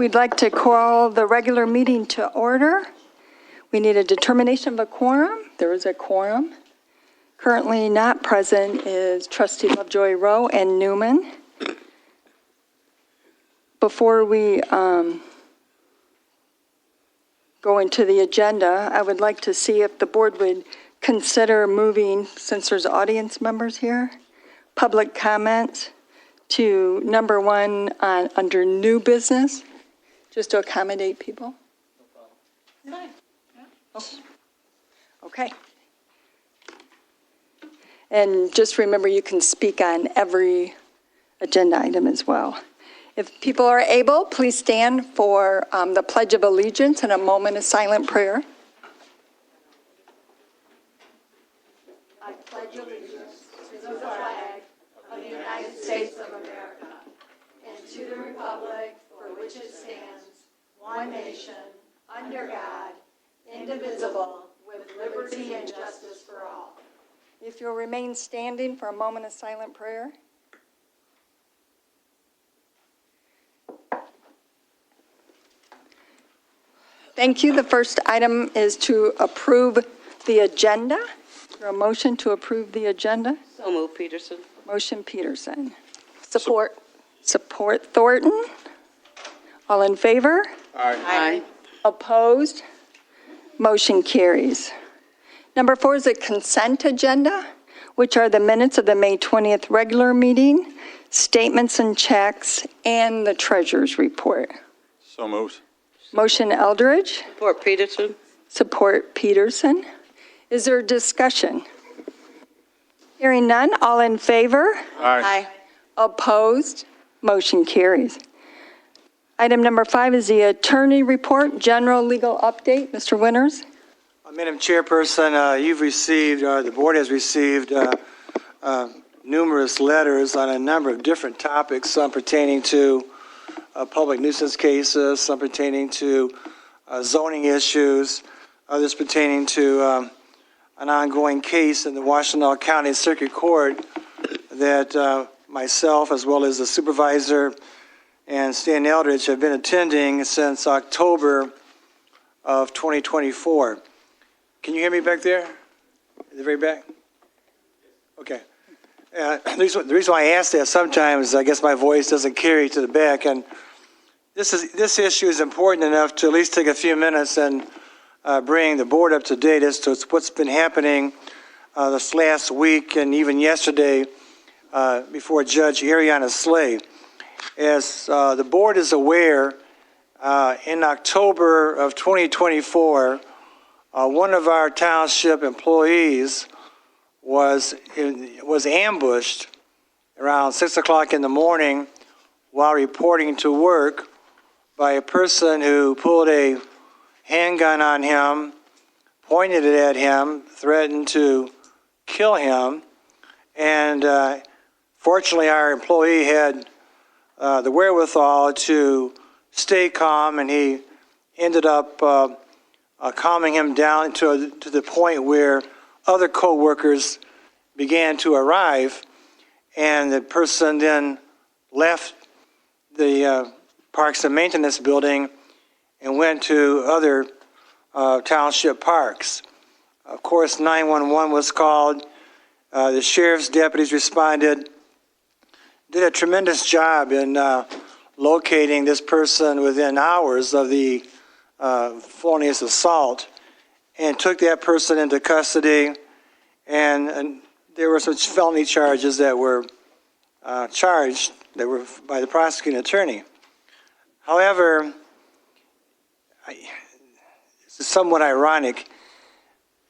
We'd like to call the regular meeting to order. We need a determination of a quorum. There is a quorum. Currently not present is Trustee Lovejoy Rowe and Newman. Before we go into the agenda, I would like to see if the board would consider moving, since there's audience members here, public comments to number 1 under new business, just to accommodate people. No problem. Fine. Oh. Okay. And just remember, you can speak on every agenda item as well. If people are able, please stand for the Pledge of Allegiance and a moment of silent prayer. I pledge allegiance to the flag of the United States of America and to the republic for which it stands, one nation, under God, indivisible, with liberty and justice for all. If you'll remain standing for a moment of silent prayer. Thank you. The first item is to approve the agenda. Is there a motion to approve the agenda? So moved, Peterson. Motion Peterson. Support. Support Thornton. All in favor? Aye. Opposed? Motion carries. Number 4 is a consent agenda, which are the minutes of the May 20th regular meeting, statements and checks, and the treasurer's report. So moved. Motion Eldridge. Support Peterson. Support Peterson. Is there discussion? Hearing none, all in favor? Aye. Opposed? Motion carries. Item number 5 is the attorney report, general legal update. Mr. Winters? Madam Chairperson, you've received, the board has received numerous letters on a number of different topics, some pertaining to public nuisance cases, some pertaining to zoning issues, others pertaining to an ongoing case in the Washtenaw County Circuit Court that myself, as well as the supervisor and Stan Eldridge, have been attending since October of 2024. Can you hear me back there? At the very back? Okay. The reason why I ask that, sometimes I guess my voice doesn't carry to the back, and this issue is important enough to at least take a few minutes and bring the board up to date as to what's been happening this last week and even yesterday before Judge Ariana Slay. As the board is aware, in October of 2024, one of our township employees was ambushed around 6 o'clock in the morning while reporting to work by a person who pulled a handgun on him, pointed it at him, threatened to kill him, and fortunately our employee had the wherewithal to stay calm, and he ended up calming him down to the point where other co-workers began to arrive, and the person then left the Parks and Maintenance building and went to other township parks. Of course, 911 was called. The sheriff's deputies responded, did a tremendous job in locating this person within hours of the felonious assault, and took that person into custody, and there were some felony charges that were charged that were by the prosecuting attorney. However, this is somewhat ironic.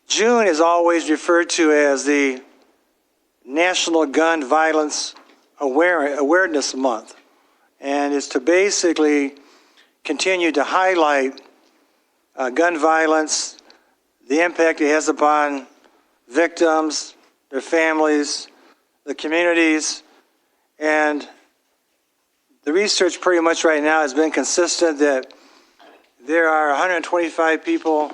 June is always referred to as the National Gun Violence Awareness Month, and is to basically continue to highlight gun violence, the impact it has upon victims, their families, the communities, and the research pretty much right now has been consistent that there are 125 people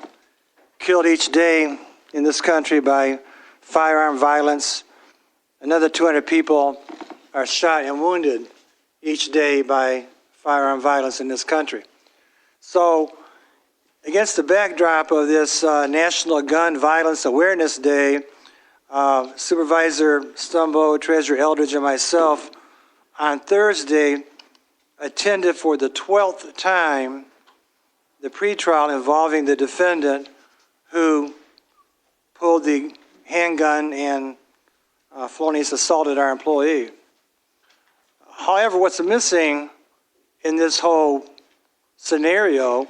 killed each day in this country by firearm violence. Another 200 people are shot and wounded each day by firearm violence in this country. So, against the backdrop of this National Gun Violence Awareness Day, Supervisor Stumbo, Treasurer Eldridge, and myself on Thursday attended for the 12th time the pretrial involving the defendant who pulled the handgun and felonious assaulted our employee. However, what's missing in this whole scenario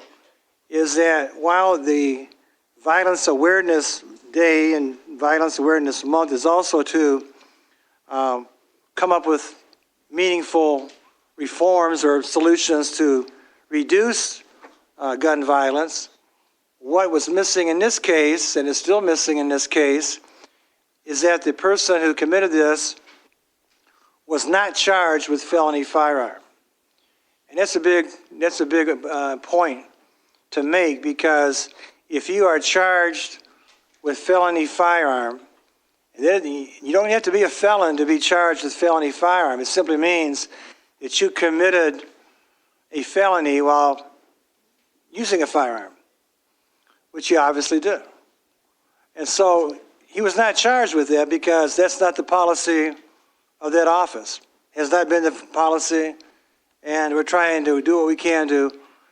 is that while the Violence Awareness Day and Violence Awareness Month is also to come up with meaningful reforms or solutions to reduce gun violence, what was missing in this case, and is still missing in this case, is that the person who committed this was not charged with felony firearm. And that's a big point to make, because if you are charged with felony firearm, then you don't have to be a felon to be charged with felony firearm. It simply means that you committed a felony while using a firearm, which you obviously did. And so he was not charged with that because that's not the policy of that office. It has not been the policy, and we're trying to do what we can to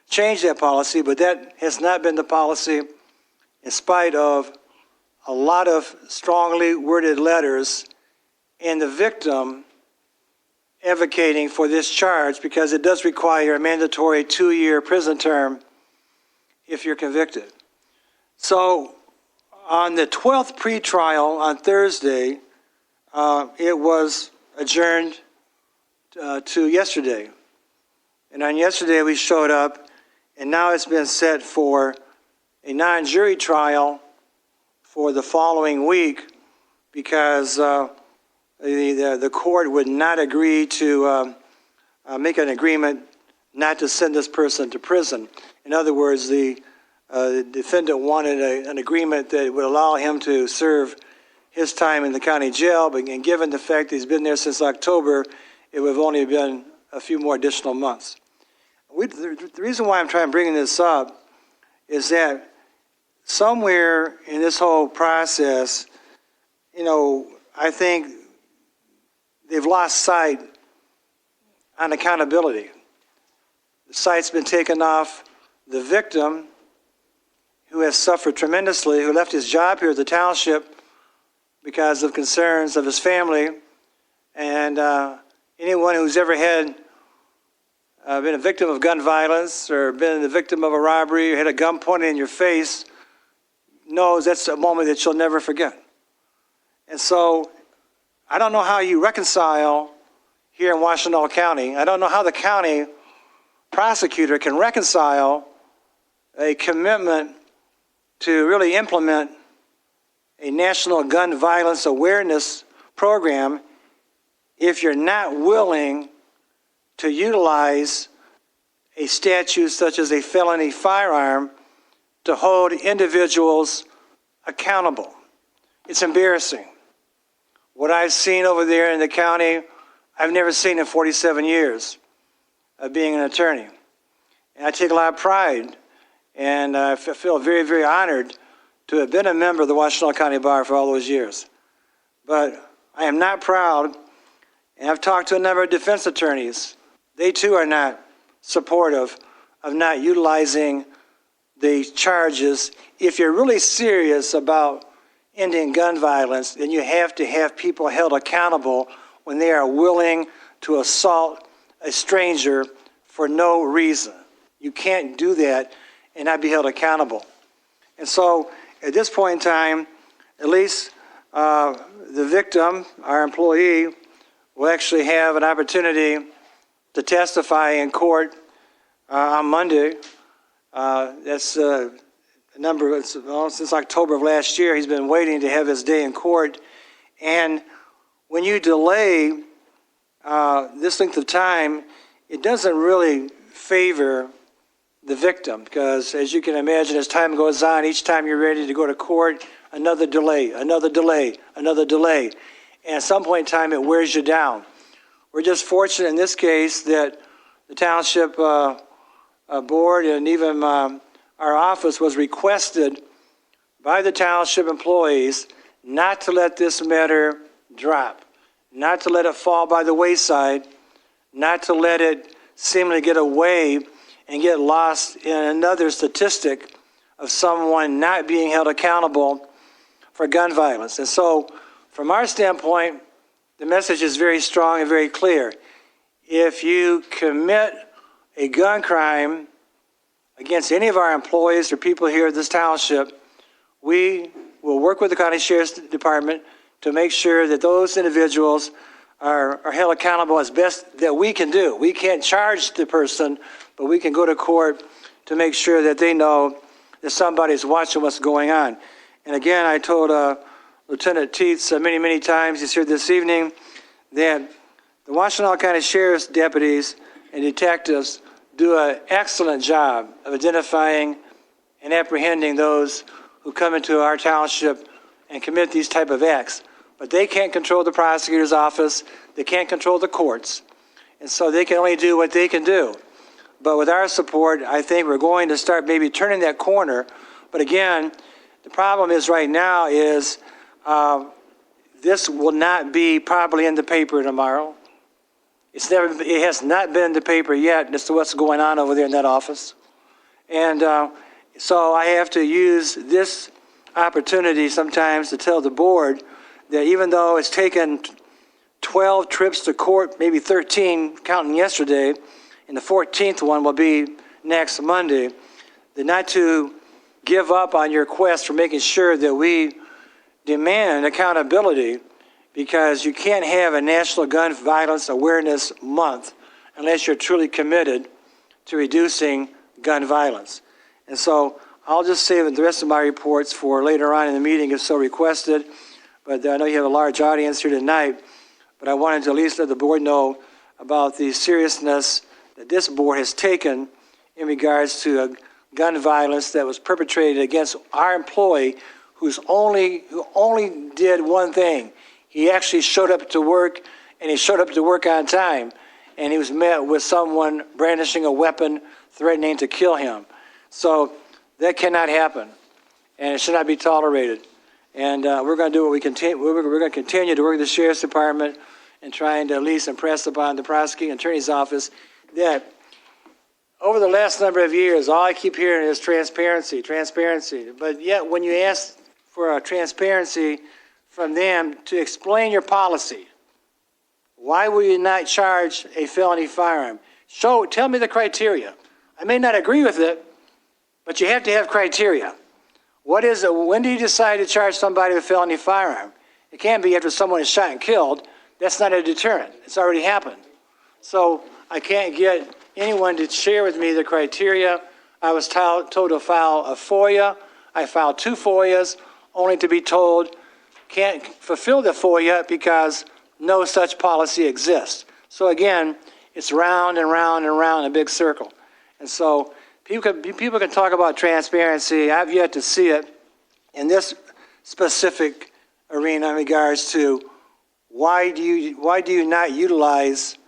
change that policy, but that has not been the policy in spite of a lot of strongly worded letters and the victim advocating for this charge, because it does require a mandatory 2-year prison term if you're convicted. So on the 12th pretrial on Thursday, it was adjourned to yesterday. And on yesterday we showed up, and now it's been set for a non-jury trial for the following week, because the court would not agree to make an agreement not to send this person to prison. In other words, the defendant wanted an agreement that would allow him to serve his time in the county jail, but given the fact that he's been there since October, it would have only been a few more additional months. The reason why I'm trying to bring this up is that somewhere in this whole process, I think they've lost sight on accountability. The sight's been taken off the victim, who has suffered tremendously, who left his job here at the Township because of concerns of his family, and anyone who's ever had been a victim of gun violence or been the victim of a robbery or had a gun pointed in your face knows that's a moment that you'll never forget. And so I don't know how you reconcile here in Washtenaw County. I don't know how the county prosecutor can reconcile a commitment to really implement a national gun violence awareness program if you're not willing to utilize a statute such as a felony firearm to hold individuals accountable. It's embarrassing. What I've seen over there in the county, I've never seen in 47 years of being an attorney. And I take a lot of pride, and I feel very, very honored to have been a member of the Washtenaw County Bar for all those years. But I am not proud, and I've talked to a number of defense attorneys. They too are not supportive of not utilizing the charges. If you're really serious about ending gun violence, then you have to have people held accountable when they are willing to assault a stranger for no reason. You can't do that and not be held accountable. And so at this point in time, at least the victim, our employee, will actually have an opportunity to testify in court on Monday. That's a number, since October of last year, he's been waiting to have his day in court. And when you delay this length of time, it doesn't really favor the victim, because as you can imagine, as time goes on, each time you're ready to go to court, another delay, another delay, another delay. And at some point in time, it wears you down. We're just fortunate in this case that the the Township Board and even our office was requested by the Township employees not to let this matter drop, not to let it fall by the wayside, not to let it seemingly get away and get lost in another statistic of someone not being held accountable for gun violence. And so, from our standpoint, the message is very strong and very clear. If you commit a gun crime against any of our employees or people here at this township, we will work with the County Sheriff's Department to make sure that those individuals are held accountable as best that we can do. We can't charge the person, but we can go to court to make sure that they know that somebody's watching what's going on. And again, I told Lieutenant Teets many, many times, he's here this evening, that the Washtenaw County Sheriff's deputies and detectives do an excellent job of identifying and apprehending those who come into our township and commit these type of acts. But they can't control the prosecutor's office. They can't control the courts. And so they can only do what they can do. But with our support, I think we're going to start maybe turning that corner. But again, the problem is right now is this will not be probably in the paper tomorrow. It has not been in the paper yet as to what's going on over there in that office. And so I have to use this opportunity sometimes to tell the board that even though it's taken 12 trips to court, maybe 13 counting yesterday, and the 14th one will be next Monday, that not to give up on your quest for making sure that we demand accountability, because you can't have a National Gun Violence Awareness Month unless you're truly committed to reducing gun violence. And so I'll just save the rest of my reports for later on in the meeting if so requested. But I know you have a large audience here tonight, but I wanted to at least let the board know about the seriousness that this board has taken in regards to gun violence that was perpetrated against our employee who only did one thing. He actually showed up to work, and he showed up to work on time, and he was met with someone brandishing a weapon, threatening to kill him. So that cannot happen, and it should not be tolerated. And we're going to do what we continue. We're going to continue to work with the Sheriff's Department and trying to at least impress upon the prosecuting attorney's office that over the last number of years, all I keep hearing is transparency, transparency. But yet, when you ask for transparency from them to explain your policy, why will you not charge a felony firearm? Tell me the criteria. I may not agree with it, but you have to have criteria. What is it? When do you decide to charge somebody with a felony firearm? It can't be after someone is shot and killed. That's not a deterrent. It's already happened. So I can't get anyone to share with me the criteria. I was told to file a FOIA. I filed 2 FOIAs, only to be told can't fulfill the FOIA because no such policy exists. So again, it's round and round and round in a big circle. And so people can talk about transparency. I've yet to see it in this specific arena in regards to why do you not utilize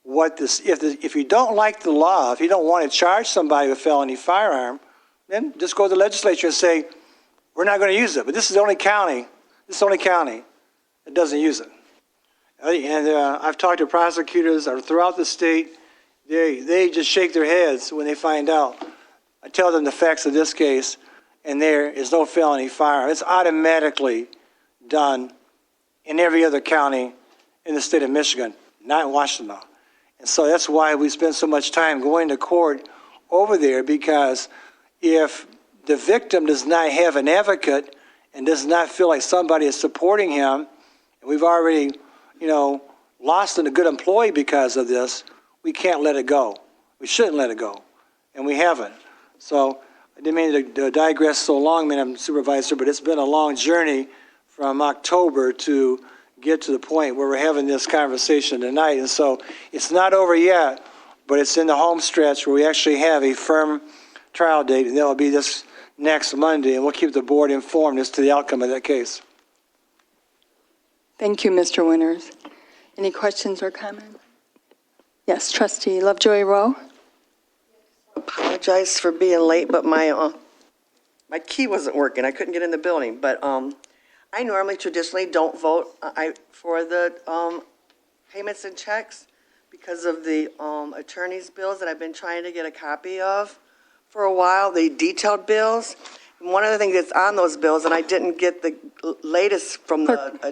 what this, if you don't like the law, if you don't want to charge somebody with a felony firearm, then just go to the legislature and say, we're not going to use it. But this is the only county that doesn't use it. And I've talked to prosecutors throughout the state. They just shake their heads when they find out. I tell them the facts of this case, and there is no felony firearm. It's automatically done in every other county in the state of Michigan, not in Washtenaw. And so that's why we spend so much time going to court over there, because if the victim does not have an advocate and does not feel like somebody is supporting him, and we've already, lost a good employee because of this, we can't let it go. We shouldn't let it go, and we haven't. So I didn't mean to digress so long, Madam Supervisor, but it's been a long journey from October to get to the point where we're having this conversation tonight. And so it's not over yet, but it's in the home stretch where we actually have a firm trial date, and that will be this next Monday, and we'll keep the board informed as to the outcome of that case. Thank you, Mr. Winters. Any questions or comments? Yes, trustee Lovejoy Rowe. Apologize for being late, but my key wasn't working. I couldn't get in the building. But I normally traditionally don't vote for the payments and checks because of the attorney's bills that I've been trying to get a copy of for a while, the detailed bills. And one of the things that's on those bills, and I didn't get the latest from the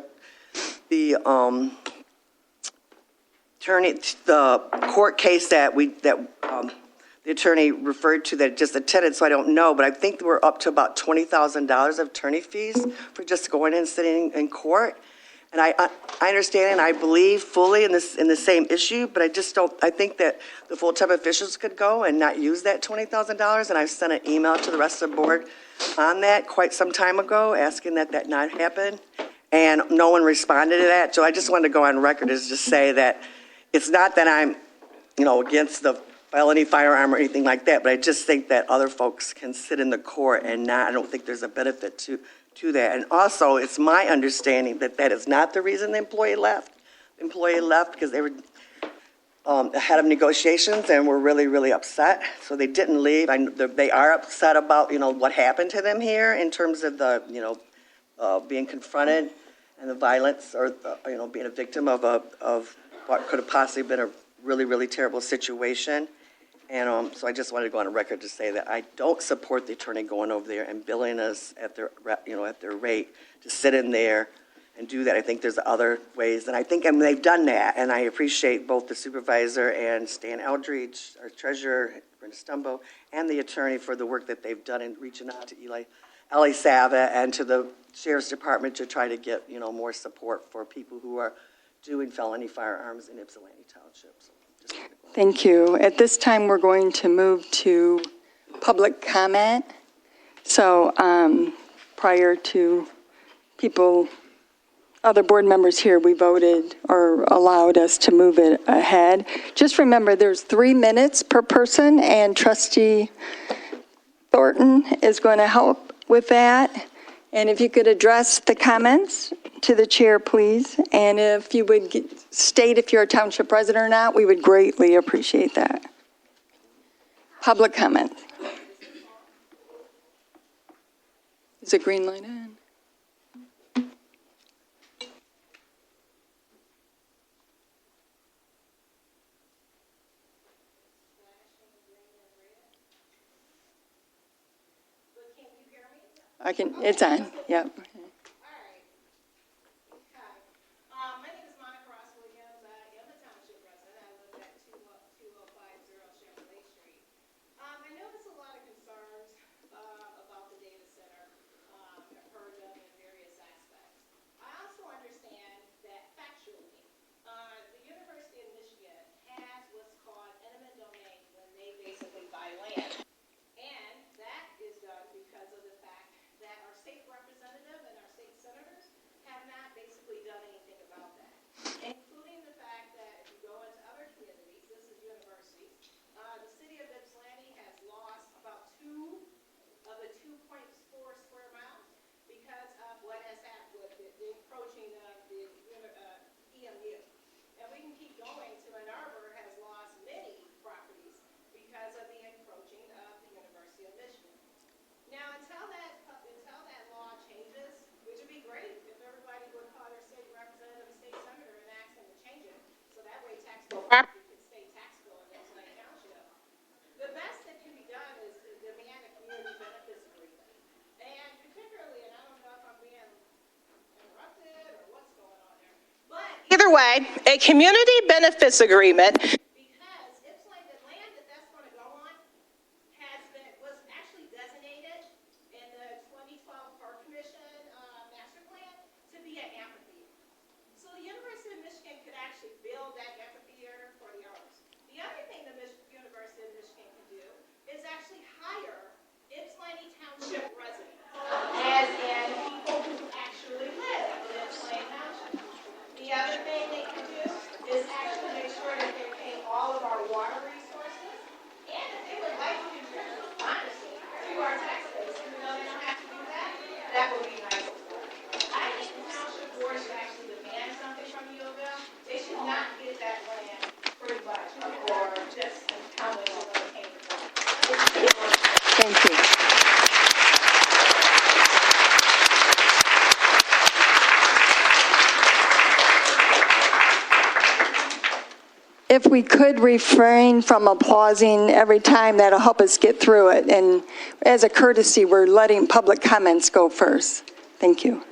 attorney, the court case that the attorney referred to that just attended, so I don't know, but I think we're up to about $20,000 of attorney fees for just going in and sitting in court. And I understand and I believe fully in the same issue, but I just don't, I think that the full-time officials could go and not use that $20,000. And I've sent an email to the rest of the board on that quite some time ago, asking that not happen. And no one responded to that. So I just wanted to go on record as just say that it's not that I'm, against the felony firearm or anything like that, but I just think that other folks can sit in the court and not, I don't think there's a benefit to that. And also, it's my understanding that that is not the reason the employee left. The employee left because they were ahead of negotiations and were really, really upset. So they didn't leave. They are upset about, what happened to them here in terms of the, being confronted and the violence or, being a victim of what could have possibly been a really, really terrible situation. And so I just wanted to go on a record to say that I don't support the attorney going over there and billing us at their, at their rate to sit in there and do that. I think there's other ways, and I think they've done that. And I appreciate both the supervisor and Stan Eldridge, our treasurer, Brenda Stumbo, and the attorney for the work that they've done in reaching out to Ellie Sava and to the sheriff's department to try to get more support for people who are doing felony firearms in Ypsilanti Township. So Thank you. At this time, we're going to move to public comment. So prior to other board members here, we voted or allowed us to move it ahead. Just remember, there's 3 minutes per person, and Trustee Thornton is going to help with that. And if you could address the comments to the chair, please. And if you would state if you're a township resident or not, we would greatly appreciate that. Public comment. Is the green light on? It's on, yep. Property could stay taxable in Ypsilanti Township. The best that can be done is to demand a community benefits agreement. And particularly, and I don't know if I'm being interrupted or what's going on there, but either way, a community benefits agreement, because Ypsilanti, the land that's going to go on was actually designated in the 2012 Park Commission master plan to be an amphitheater. So the University of Michigan could actually build that amphitheater for the owners. The other thing the University of Michigan can do is actually hire Ypsilanti Township residents, as in people who actually live in Ypsilanti Township. The other thing they can do is actually make sure that they pay all of our water resources, and if they would like to contribute, honestly, to our tax base, even though they don't have to do that, that would be nice as well. I think the township board should actually demand something from U of M. They should not get that land free by. if we could refrain from applauding every time, that'll help us get through it. And as a courtesy, we're letting public comments go first. Thank you.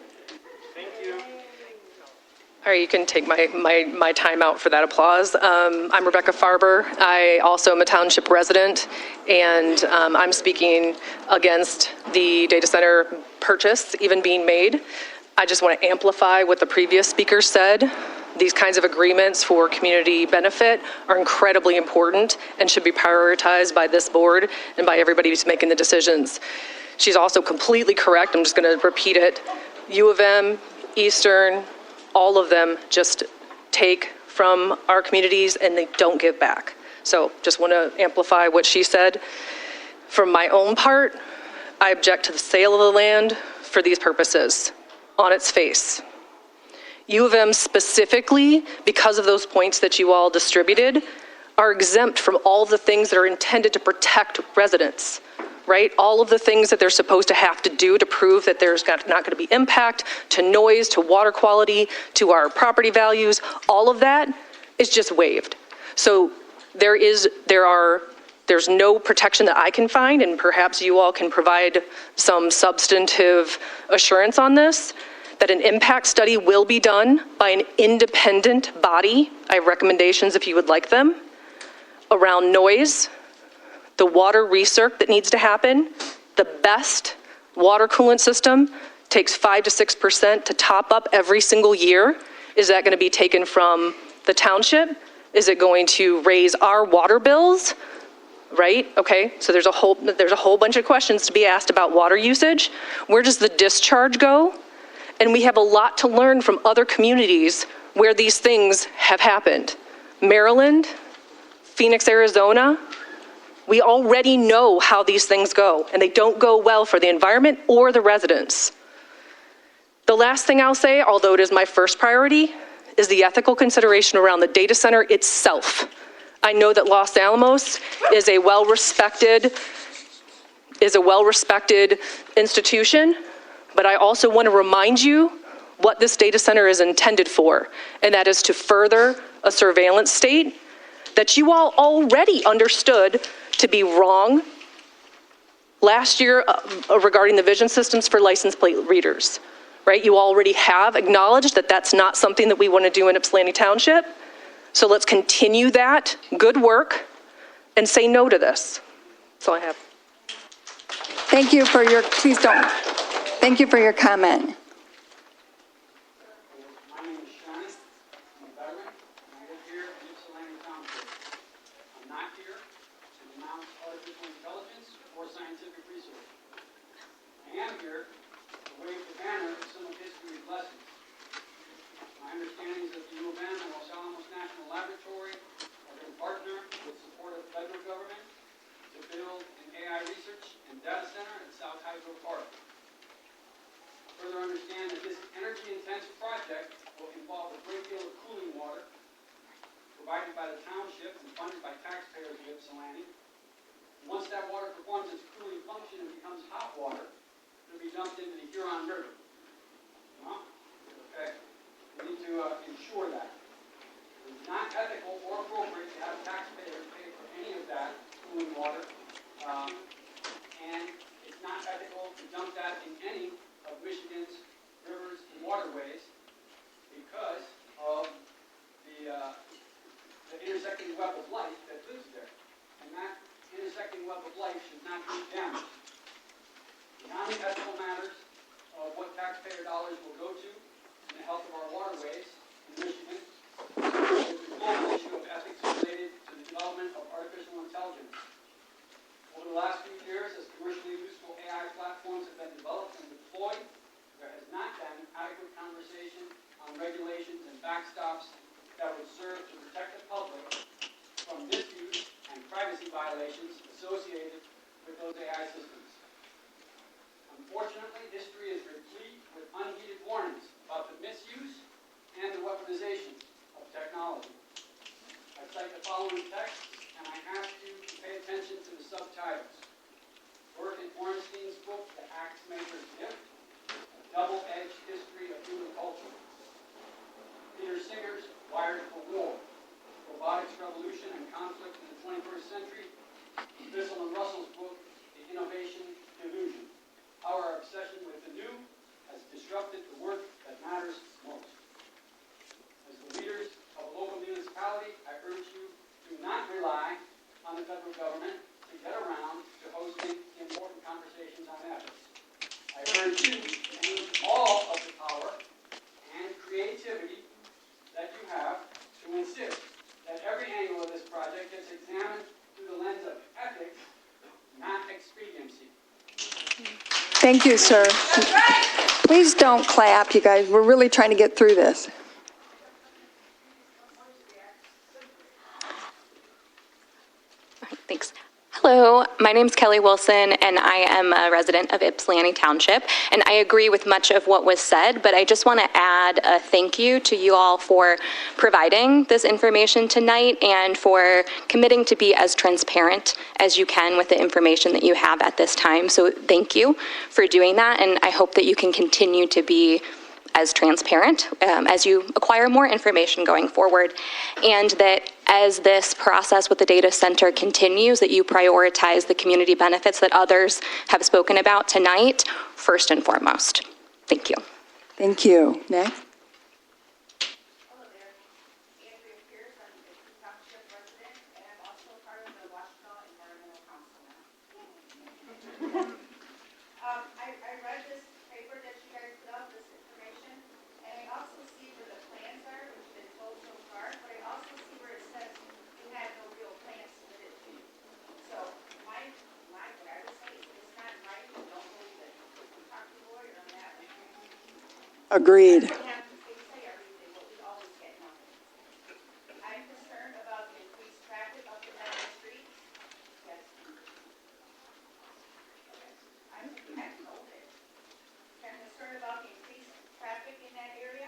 All right, you can take my time out for that applause. I'm Rebecca Farber. I also am a township resident, and I'm speaking against the data center purchase even being made. I just want to amplify what the previous speaker said. These kinds of agreements for community benefit are incredibly important and should be prioritized by this board and by everybody who's making the decisions. She's also completely correct. I'm just going to repeat it. U of M, Eastern, all of them just take from our communities and they don't give back. So just want to amplify what she said. For my own part, I object to the sale of the land for these purposes on its face. U of M specifically, because of those points that you all distributed, are exempt from all the things that are intended to protect residents. Right? All of the things that they're supposed to have to do to prove that there's not going to be impact to noise, to water quality, to our property values, all of that is just waived. So there's no protection that I can find, and perhaps you all can provide some substantive assurance on this, that an impact study will be done by an independent body. I have recommendations if you would like them, around noise, the water recirc that needs to happen. The best water coolant system takes 5 to 6% to top up every single year. Is that going to be taken from the township? Is it going to raise our water bills? Right? Okay. So there's a whole bunch of questions to be asked about water usage. Where does the discharge go? And we have a lot to learn from other communities where these things have happened. Maryland, Phoenix, Arizona. We already know how these things go, and they don't go well for the environment or the residents. The last thing I'll say, although it is my first priority, is the ethical consideration around the data center itself. I know that Los Alamos is a well-respected institution, but I also want to remind you what this data center is intended for, and that is to further a surveillance state that you all already understood to be wrong last year regarding the vision systems for license plate readers, right? You already have acknowledged that that's not something that we want to do in Ypsilanti Township. So let's continue that good work and say no to this. That's all I have. Thank you for your, please don't. Thank you for your comment. My name is Sean. I'm a veteran, and I live here in Ypsilanti Township. I'm not here to denounce artificial intelligence or scientific research. I am here to wave the banner of some of history's lessons. My understanding is that the U of M and Los Alamos National Laboratory are going to partner with support of the federal government to build an AI research and data center at South Hydro Park. Further understand that this energy-intensive project will involve a great deal of cooling water provided by the township and funded by taxpayers of Ypsilanti. Once that water performs its cooling function and becomes hot water, it will be dumped into the Huron River. Okay. We need to ensure that. It's not ethical or appropriate to have taxpayers pay for any of that cooling water, and it's not ethical to dump that in any of Michigan's rivers and waterways because of the intersecting web of life that lives there. And that intersecting web of life should not be damaged. Beyond the ethical matters of what taxpayer dollars will go to and the health of our waterways in Michigan, there's a global issue of ethics related to the development of artificial intelligence. Over the last few years, as commercially useful AI platforms have been developed and deployed, there has not been adequate conversation on regulations and backstops that would serve to protect the public from misuse and privacy violations associated with those AI systems. Unfortunately, history is replete with unheeded warnings about the misuse and the weaponization of technology. I cite the following text, and I ask you to pay attention to the subtitles. Dorothy Ornstein's book, The Axe Maker's Gift, A Double-Edged History of Human Culture. Peter Singer's Wired for War, Robotics Revolution. the century. Bissell and Russell's book, The Innovation Illusion, how our obsession with the new has disrupted the work that matters most. As the leaders of a local municipality, I urge you to not rely on the federal government to get around to hosting important conversations on ethics. I urge you to use all of the power and creativity that you have to insist that every angle of this project gets examined through the lens of ethics, not expediency. Thank you, sir. Please don't clap, you guys. We're really trying to get through this. Thanks. Hello, my name's Kelly Wilson, and I am a resident of Ypsilanti Township. And I agree with much of what was said, but I just want to add a thank you to you all for providing this information tonight and for committing to be as transparent as you can with the information that you have at this time. So thank you for doing that, and I hope that you can continue to be as transparent as you acquire more information going forward, and that as this process with the data center continues, that you prioritize the community benefits that others have spoken about tonight first and foremost. Thank you. Thank you. Next. Hello there. Andrea Pierce, I'm the Township resident, and I'm also part of the Washington Environmental Council now. I read this paper that you guys put up, this information, and I also see where the plans are, which have been told so far, but I also see where it says you had no real plans submitted to you. So what I would say is it's not right, don't believe it. Talk to the lawyer on that. Agreed. We have to say everything, but we always get nothing. I'm concerned about the increased traffic up and down the streets. Yes. I'm told it. I'm concerned about the increased traffic in that area.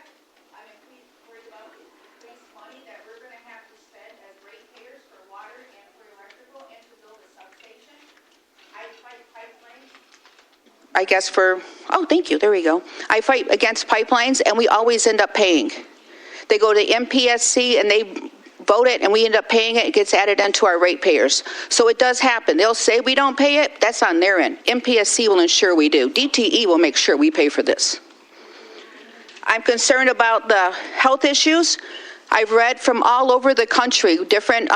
I'm worried about the increased money that we're gonna have to spend as ratepayers for water and for electrical and to build a substation. I fight pipelines. I guess thank you, there we go. I fight against pipelines, and we always end up paying. They go to MPSC, and they vote it, and we end up paying it. It gets added into our ratepayers. So it does happen. They'll say we don't pay it. That's on their end. MPSC will ensure we do. DTE will make sure we pay for this. I'm concerned about the health issues. I've read from all over the country, different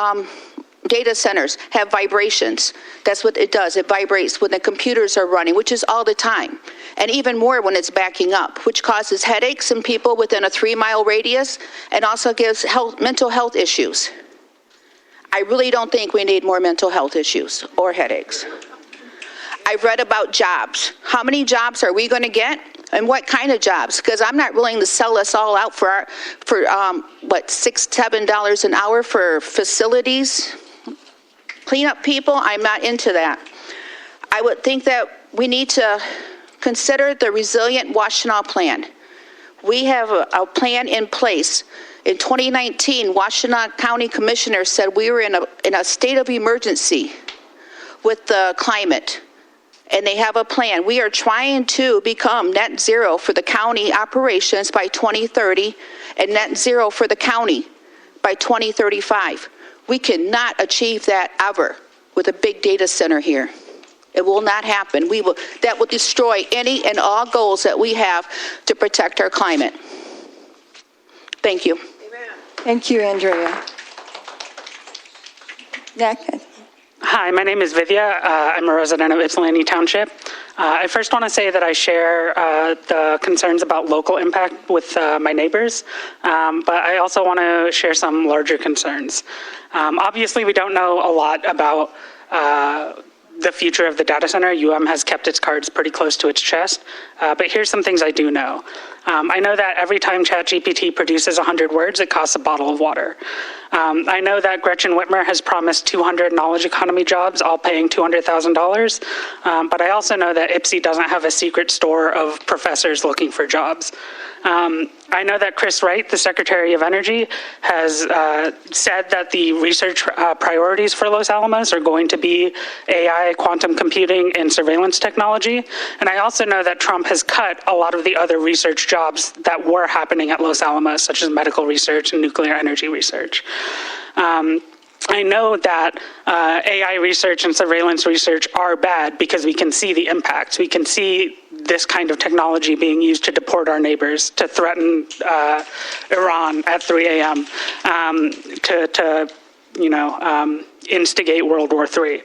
data centers have vibrations. That's what it does. It vibrates when the computers are running, which is all the time. And even more when it's backing up, which causes headaches in people within a 3-mile radius and also gives mental health issues. I really don't think we need more mental health issues or headaches. I've read about jobs. How many jobs are we going to get? And what kind of jobs? Because I'm not willing to sell us all out for $6, $7 an hour for facilities. Cleanup people, I'm not into that. I would think that we need to consider the resilient Washtenaw plan. We have a plan in place. In 2019, Washtenaw County Commissioner said we were in a state of emergency with the climate, and they have a plan. We are trying to become net zero for the county operations by 2030 and net zero for the county by 2035. We cannot achieve that ever with a big data center here. It will not happen. That will destroy any and all goals that we have to protect our climate. Thank you. Thank you, Andrea. Next. Hi, my name is Vidya. I'm a resident of Ypsilanti Township. I first want to say that I share the concerns about local impact with my neighbors, but I also want to share some larger concerns. Obviously, we don't know a lot about the future of the data center. has kept its cards pretty close to its chest, but here's some things I do know. I know that every time ChatGPT produces 100 words, it costs a bottle of water. I know that Gretchen Whitmer has promised 200 knowledge economy jobs, all paying $200,000. But I also know that Ypsi doesn't have a secret store of professors looking for jobs. I know that Chris Wright, the Secretary of Energy, has said that the research priorities for Los Alamos are going to be AI, quantum computing, and surveillance technology. And I also know that Trump has cut a lot of the other research jobs that were happening at Los Alamos, such as medical research and nuclear energy research. I know that AI research and surveillance research are bad because we can see the impacts. We can see this kind of technology being used to deport our neighbors, to threaten Iran at 3 a.m., to instigate World War III.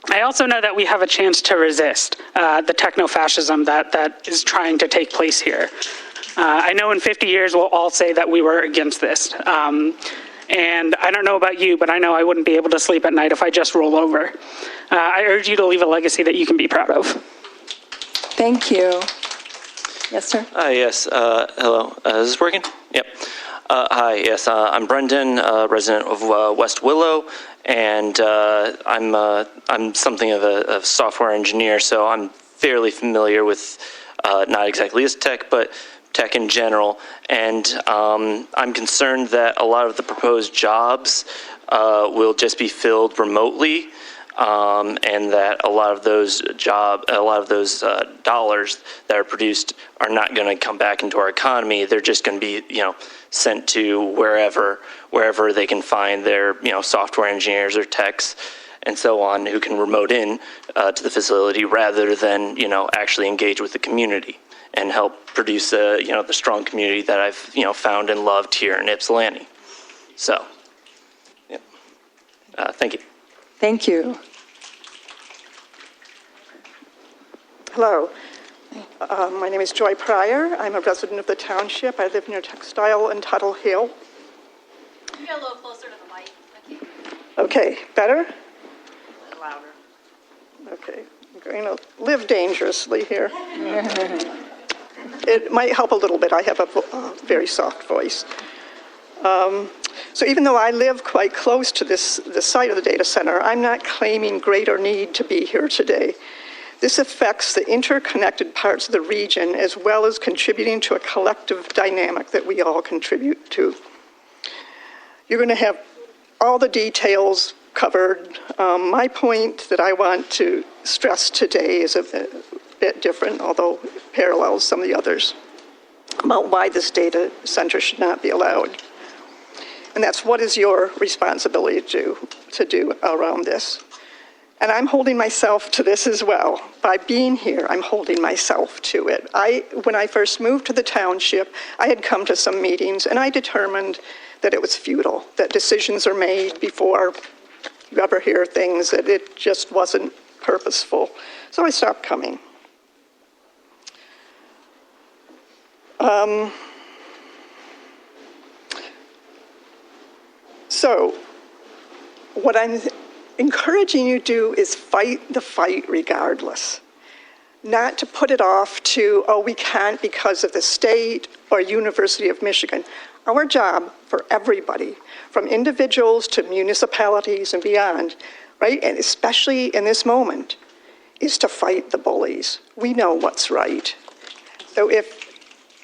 I also know that we have a chance to resist the techno-fascism that is trying to take place here. I know in 50 years we'll all say that we were against this. And I don't know about you, but I know I wouldn't be able to sleep at night if I just roll over. I urge you to leave a legacy that you can be proud of. Thank you. Yes, sir? Yes, hello. Is this working? Yep. Hi, yes, I'm Brendan, resident of West Willow, and I'm something of a software engineer, so I'm fairly familiar with not exactly this tech, but tech in general. And I'm concerned that a lot of the proposed jobs will just be filled remotely, and that a lot of those dollars that are produced are not going to come back into our economy. They're just going to be, sent to wherever they can find their, software engineers or techs and so on who can remote in to the facility rather than, actually engage with the community and help produce, the strong community that I've, found and loved here in Ypsilanti. So, yeah. Thank you. Thank you. Hello. My name is Joy Pryor. I'm a resident of the township. I live near Textile and Tuttle Hill. Get a little closer to the mic. Okay, better? Louder. Okay, I'm going to live dangerously here. It might help a little bit. I have a very soft voice. So even though I live quite close to the site of the data center, I'm not claiming greater need to be here today. This affects the interconnected parts of the region as well as contributing to a collective dynamic that we all contribute to. You're going to have all the details covered. My point that I want to stress today is a bit different, although it parallels some of the others, about why this data center should not be allowed. And that's what is your responsibility to do around this. And I'm holding myself to this as well. By being here, I'm holding myself to it. When I first moved to the township, I had come to some meetings, and I determined that it was futile, that decisions are made before you ever hear things, that it just wasn't purposeful. So I stopped coming. So what I'm encouraging you to do is fight the fight regardless. Not to put it off to, oh, we can't because of the state or University of Michigan. Our job for everybody, from individuals to municipalities and beyond, right, and especially in this moment, is to fight the bullies. We know what's right. So if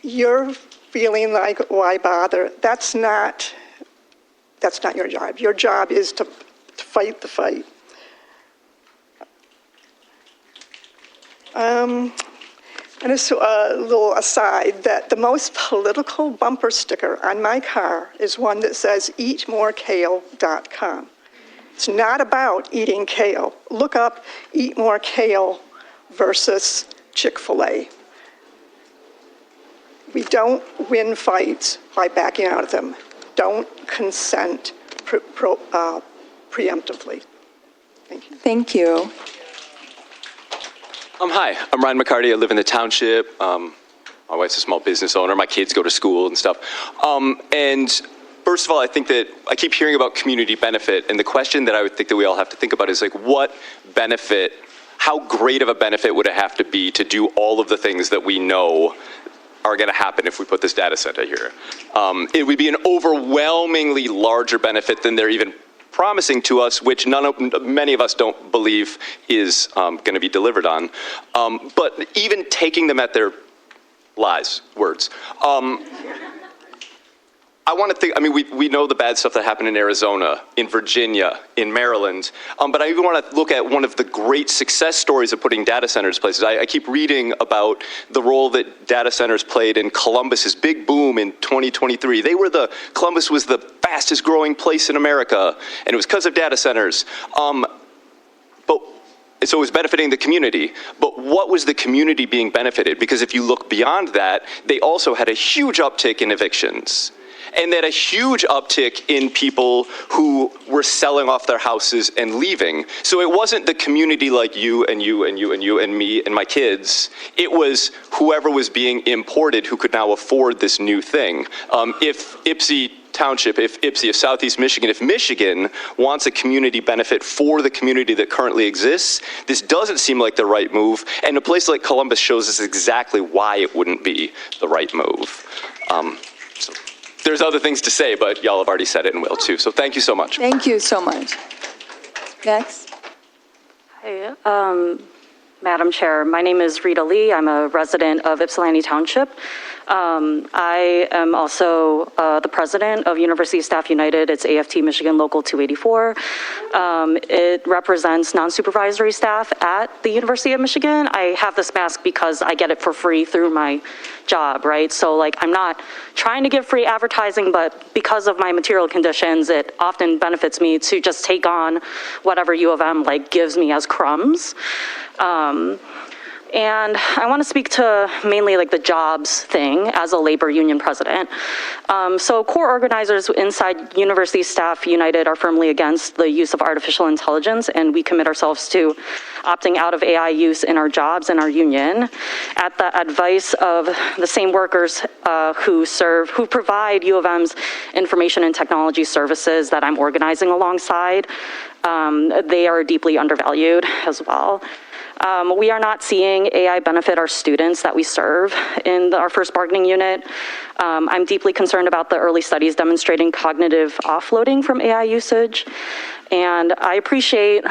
you're feeling like, why bother, that's not your job. Your job is to fight the fight. And just a little aside that the most political bumper sticker on my car is one that says eatmorekale.com. It's not about eating kale. Look up Eat More Kale versus Chick-fil-A. We don't win fights by backing out of them. Don't consent preemptively. Thank you. Thank you. Hi, I'm Ryan McCarty. I live in the township. My wife's a small business owner. My kids go to school and stuff. And first of all, I think that I keep hearing about community benefit, and the question that I would think that we all have to think about is like, what benefit, how great of a benefit would it have to be to do all of the things that we know are going to happen if we put this data center here? It would be an overwhelmingly larger benefit than they're even promising to us, which many of us don't believe is going to be delivered on. But even taking them at their words, I I want to think, I mean, we know the bad stuff that happened in Arizona, in Virginia, in Maryland, but I even want to look at one of the great success stories of putting data centers places. I keep reading about the role that data centers played in Columbus's big boom in 2023. Columbus was the fastest growing place in America, and it was because of data centers. So it was benefiting the community, but what was the community being benefited? Because if you look beyond that, they also had a huge uptick in evictions. And then a huge uptick in people who were selling off their houses and leaving. So it wasn't the community like you and you and you and you and me and my kids. It was whoever was being imported who could now afford this new thing. If Township, if Southeast Michigan, if Michigan wants a community benefit for the community that currently exists, this doesn't seem like the right move. And a place like Columbus shows us exactly why it wouldn't be the right move. So there's other things to say, but y'all have already said it and will too. So thank you so much. Thank you so much. Next. Hi, Madam Chair. My name is Rita Lee. I'm a resident of Ypsilanti Township. I am also the president of University Staff United. It's AFT Michigan Local 284. It represents non-supervisory staff at the University of Michigan. I have this mask because I get it for free through my job, right? So like, I'm not trying to give free advertising, but because of my material conditions, it often benefits me to just take on whatever U of M like gives me as crumbs. And I want to speak to mainly like the jobs thing as a labor union president. So core organizers inside University Staff United are firmly against the use of artificial intelligence, and we commit ourselves to opting out of AI use in our jobs and our union at the advice of the same workers who provide U of M's information and technology services that I'm organizing alongside. They are deeply undervalued as well. We are not seeing AI benefit our students that we serve in our first bargaining unit. I'm deeply concerned about the early studies demonstrating cognitive offloading from AI usage. And I appreciate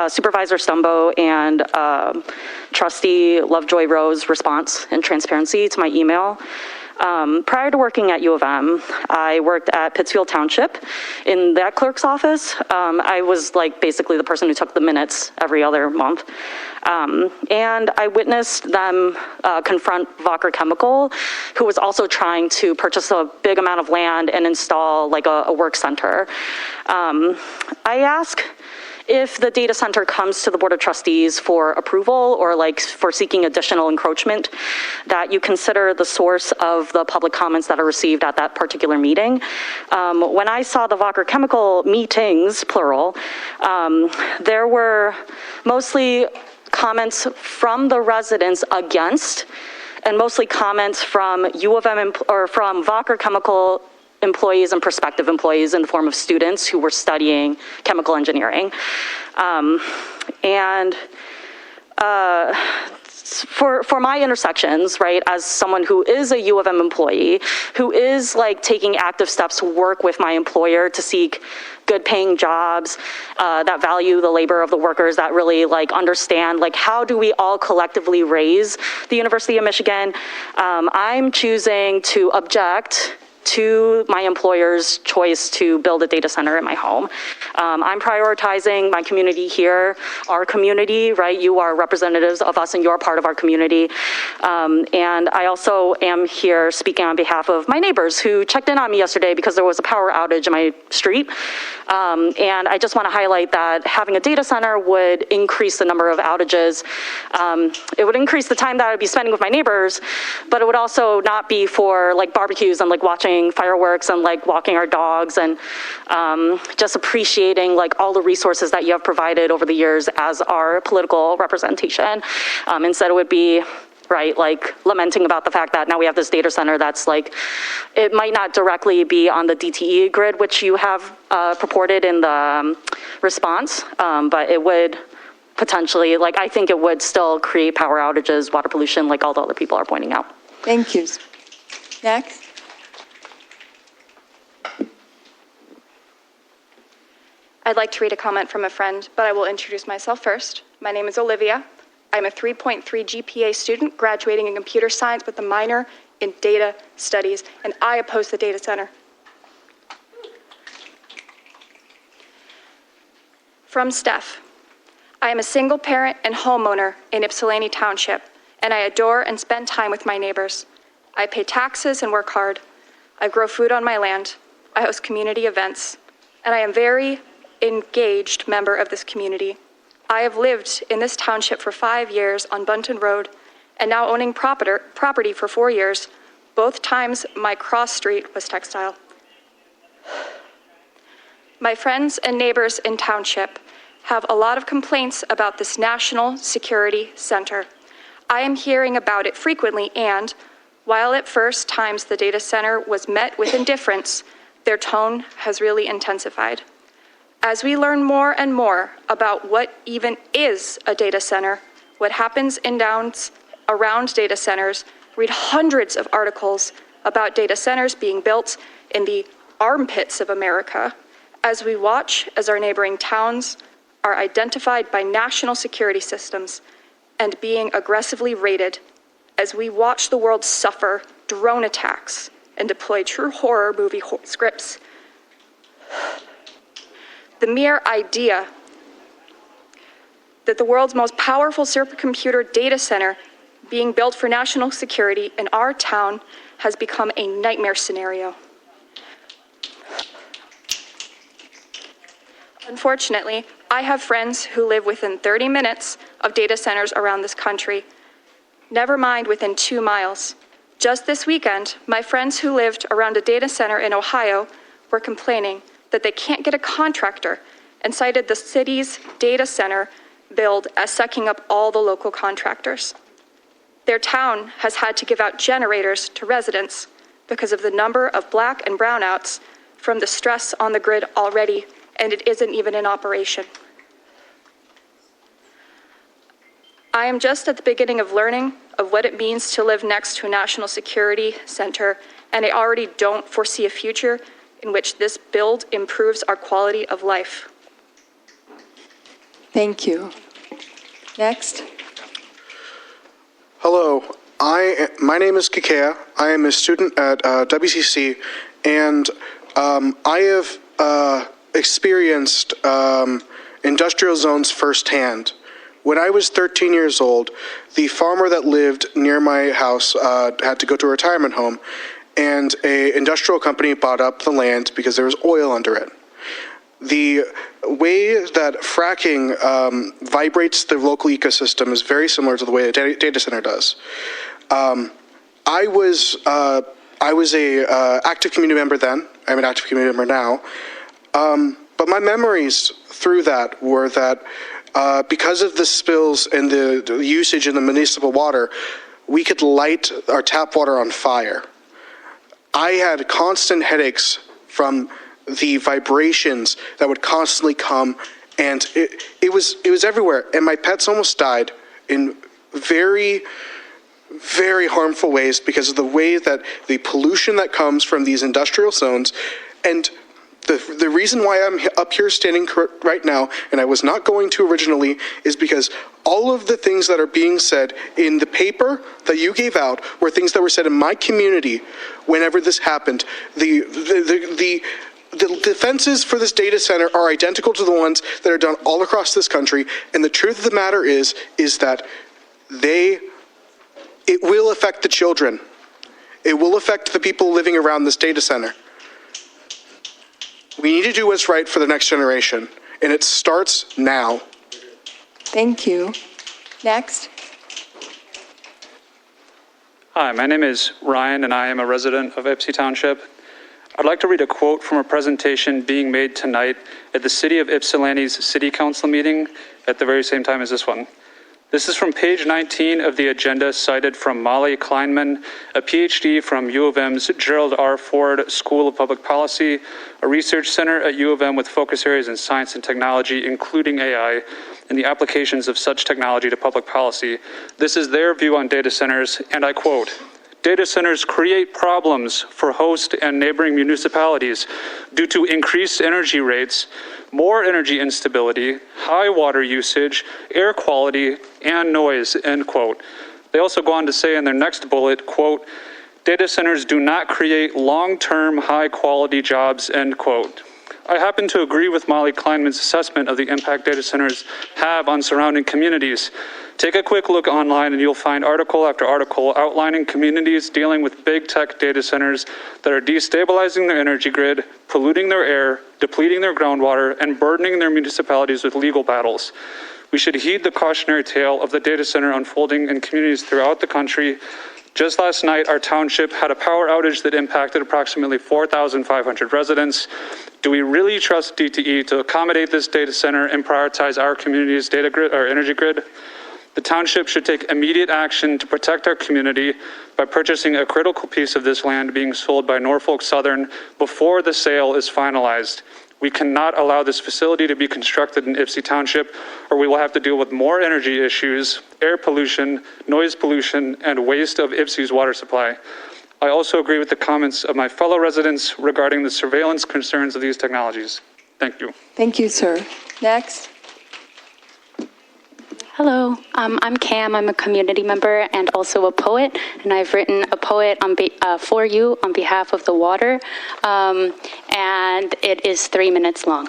Supervisor Stumbo and Trustee Lovejoy Rowe's response and transparency to my email. Prior to working at U of M, I worked at Pittsfield Township in that clerk's office. I was like basically the person who took the minutes every other month. And I witnessed them confront Walker Chemical, who was also trying to purchase a big amount of land and install like a work center. I ask if the data center comes to the Board of Trustees for approval or like for seeking additional encroachment, that you consider the source of the public comments that are received at that particular meeting. When I saw the Walker Chemical meetings, plural, there were mostly comments from the residents against, and mostly comments from U of M or from Walker Chemical employees and prospective employees in the form of students who were studying chemical engineering. For my intersections, right, as someone who is a U of M employee, who is like taking active steps to work with my employer to seek good paying jobs that value the labor of the workers, that really like understand like how do we all collectively raise the University of Michigan, I'm choosing to object to my employer's choice to build a data center in my home. I'm prioritizing my community here, our community, right? You are representatives of us and you're part of our community. And I also am here speaking on behalf of my neighbors who checked in on me yesterday because there was a power outage in my street. And I just want to highlight that having a data center would increase the number of outages. It would increase the time that I'd be spending with my neighbors, but it would also not be for like barbecues and like watching fireworks and like walking our dogs and just appreciating like all the resources that you have provided over the years as our political representation. Instead it would be right, like lamenting about the fact that now we have this data center that's like, it might not directly be on the DTE grid, which you have purported in the response, but it would potentially, like I think it would still create power outages, water pollution, like all the other people are pointing out. Thank you. Next. I'd like to read a comment from a friend, but I will introduce myself first. My name is Olivia. I'm a 3.3 GPA student graduating in computer science with a minor in data studies, and I oppose the data center. From Steph. I am a single parent and homeowner in Ypsilanti Township, and I adore and spend time with my neighbors. I pay taxes and work hard. I grow food on my land. I host community events, and I am a very engaged member of this community. I have lived in this township for 5 years on Bunton Road, and now owning property for 4 years. Both times my cross street was textile. My friends and neighbors in Township have a lot of complaints about this National Security Center. I am hearing about it frequently, and while at first times the data center was met with indifference, their tone has really intensified. As we learn more and more about what even is a data center, what happens in towns around data centers, read hundreds of articles about data centers being built in the armpits of America, as we watch as our neighboring towns are identified by national security systems and being aggressively raided, as we watch the world suffer drone attacks and deploy true horror movie scripts. The mere idea that the world's most powerful supercomputer data center being built for national security in our town has become a nightmare scenario. Unfortunately, I have friends who live within 30 minutes of data centers around this country, never mind within 2 miles. Just this weekend, my friends who lived around a data center in Ohio were complaining that they can't get a contractor and cited the city's data center build as sucking up all the local contractors. Their town has had to give out generators to residents because of the number of black and brownouts from the stress on the grid already, and it isn't even in operation. I am just at the beginning of learning of what it means to live next to a national security center, and I already don't foresee a future in which this build improves our quality of life. Thank you. Next. Hello, my name is Kikea. I am a student at WCC, and I have experienced industrial zones firsthand. When I was 13 years old, the farmer that lived near my house had to go to a retirement home, and an industrial company bought up the land because there was oil under it. The way that fracking vibrates the local ecosystem is very similar to the way a data center does. I was a active community member then. I'm an active community member now. But my memories through that were that because of the spills and the usage in the municipal water, we could light our tap water on fire. I had constant headaches from the vibrations that would constantly come, and it was everywhere. And my pets almost died in very, very harmful ways because of the way that the pollution that comes from these industrial zones. And the reason why I'm up here standing right now, and I was not going to originally, is because all of the things that are being said in the paper that you gave out were things that were said in my community whenever this happened. The defenses for this data center are identical to the ones that are done all across this country, and the truth of the matter is that it will affect the children. It will affect the people living around this data center. We need to do what's right for the next generation, and it starts now. Thank you. Next. Hi, my name is Ryan, and I am a resident of Ypsi Township. I'd like to read a quote from a presentation being made tonight at the City of Ypsilanti's City Council meeting at the very same time as this one. This is from page 19 of the agenda, cited from Molly Kleinman, a PhD from U of M's Gerald R. Ford School of Public Policy, a research center at U of M with focus areas in science and technology, including AI, and the applications of such technology to public policy. This is their view on data centers, and I quote, "Data centers create problems for host and neighboring municipalities due to increased energy rates, more energy instability, high water usage, air quality, and noise," end quote. They also go on to say in their next bullet, quote, Data centers do not create long-term, high-quality jobs, end quote. I happen to agree with Molly Kleinman's assessment of the impact data centers have on surrounding communities. Take a quick look online and you'll find article after article outlining communities dealing with big tech data centers that are destabilizing their energy grid, polluting their air, depleting their groundwater, and burdening their municipalities with legal battles. We should heed the cautionary tale of the data center unfolding in communities throughout the country. Just last night, our township had a power outage that impacted approximately 4,500 residents. Do we really trust DTE to accommodate this data center and prioritize our community's data grid or energy grid? The township should take immediate action to protect our community by purchasing a critical piece of this land being sold by Norfolk Southern before the sale is finalized. We cannot allow this facility to be constructed in Ypsi Township, or we will have to deal with more energy issues, air pollution, noise pollution, and waste of Ypsi's water supply. I also agree with the comments of my fellow residents regarding the surveillance concerns of these technologies. Thank you. Thank you, sir. Next. Hello, I'm Cam. I'm a community member and also a poet, and I've written a poet for you on behalf of the water, and it is 3 minutes long.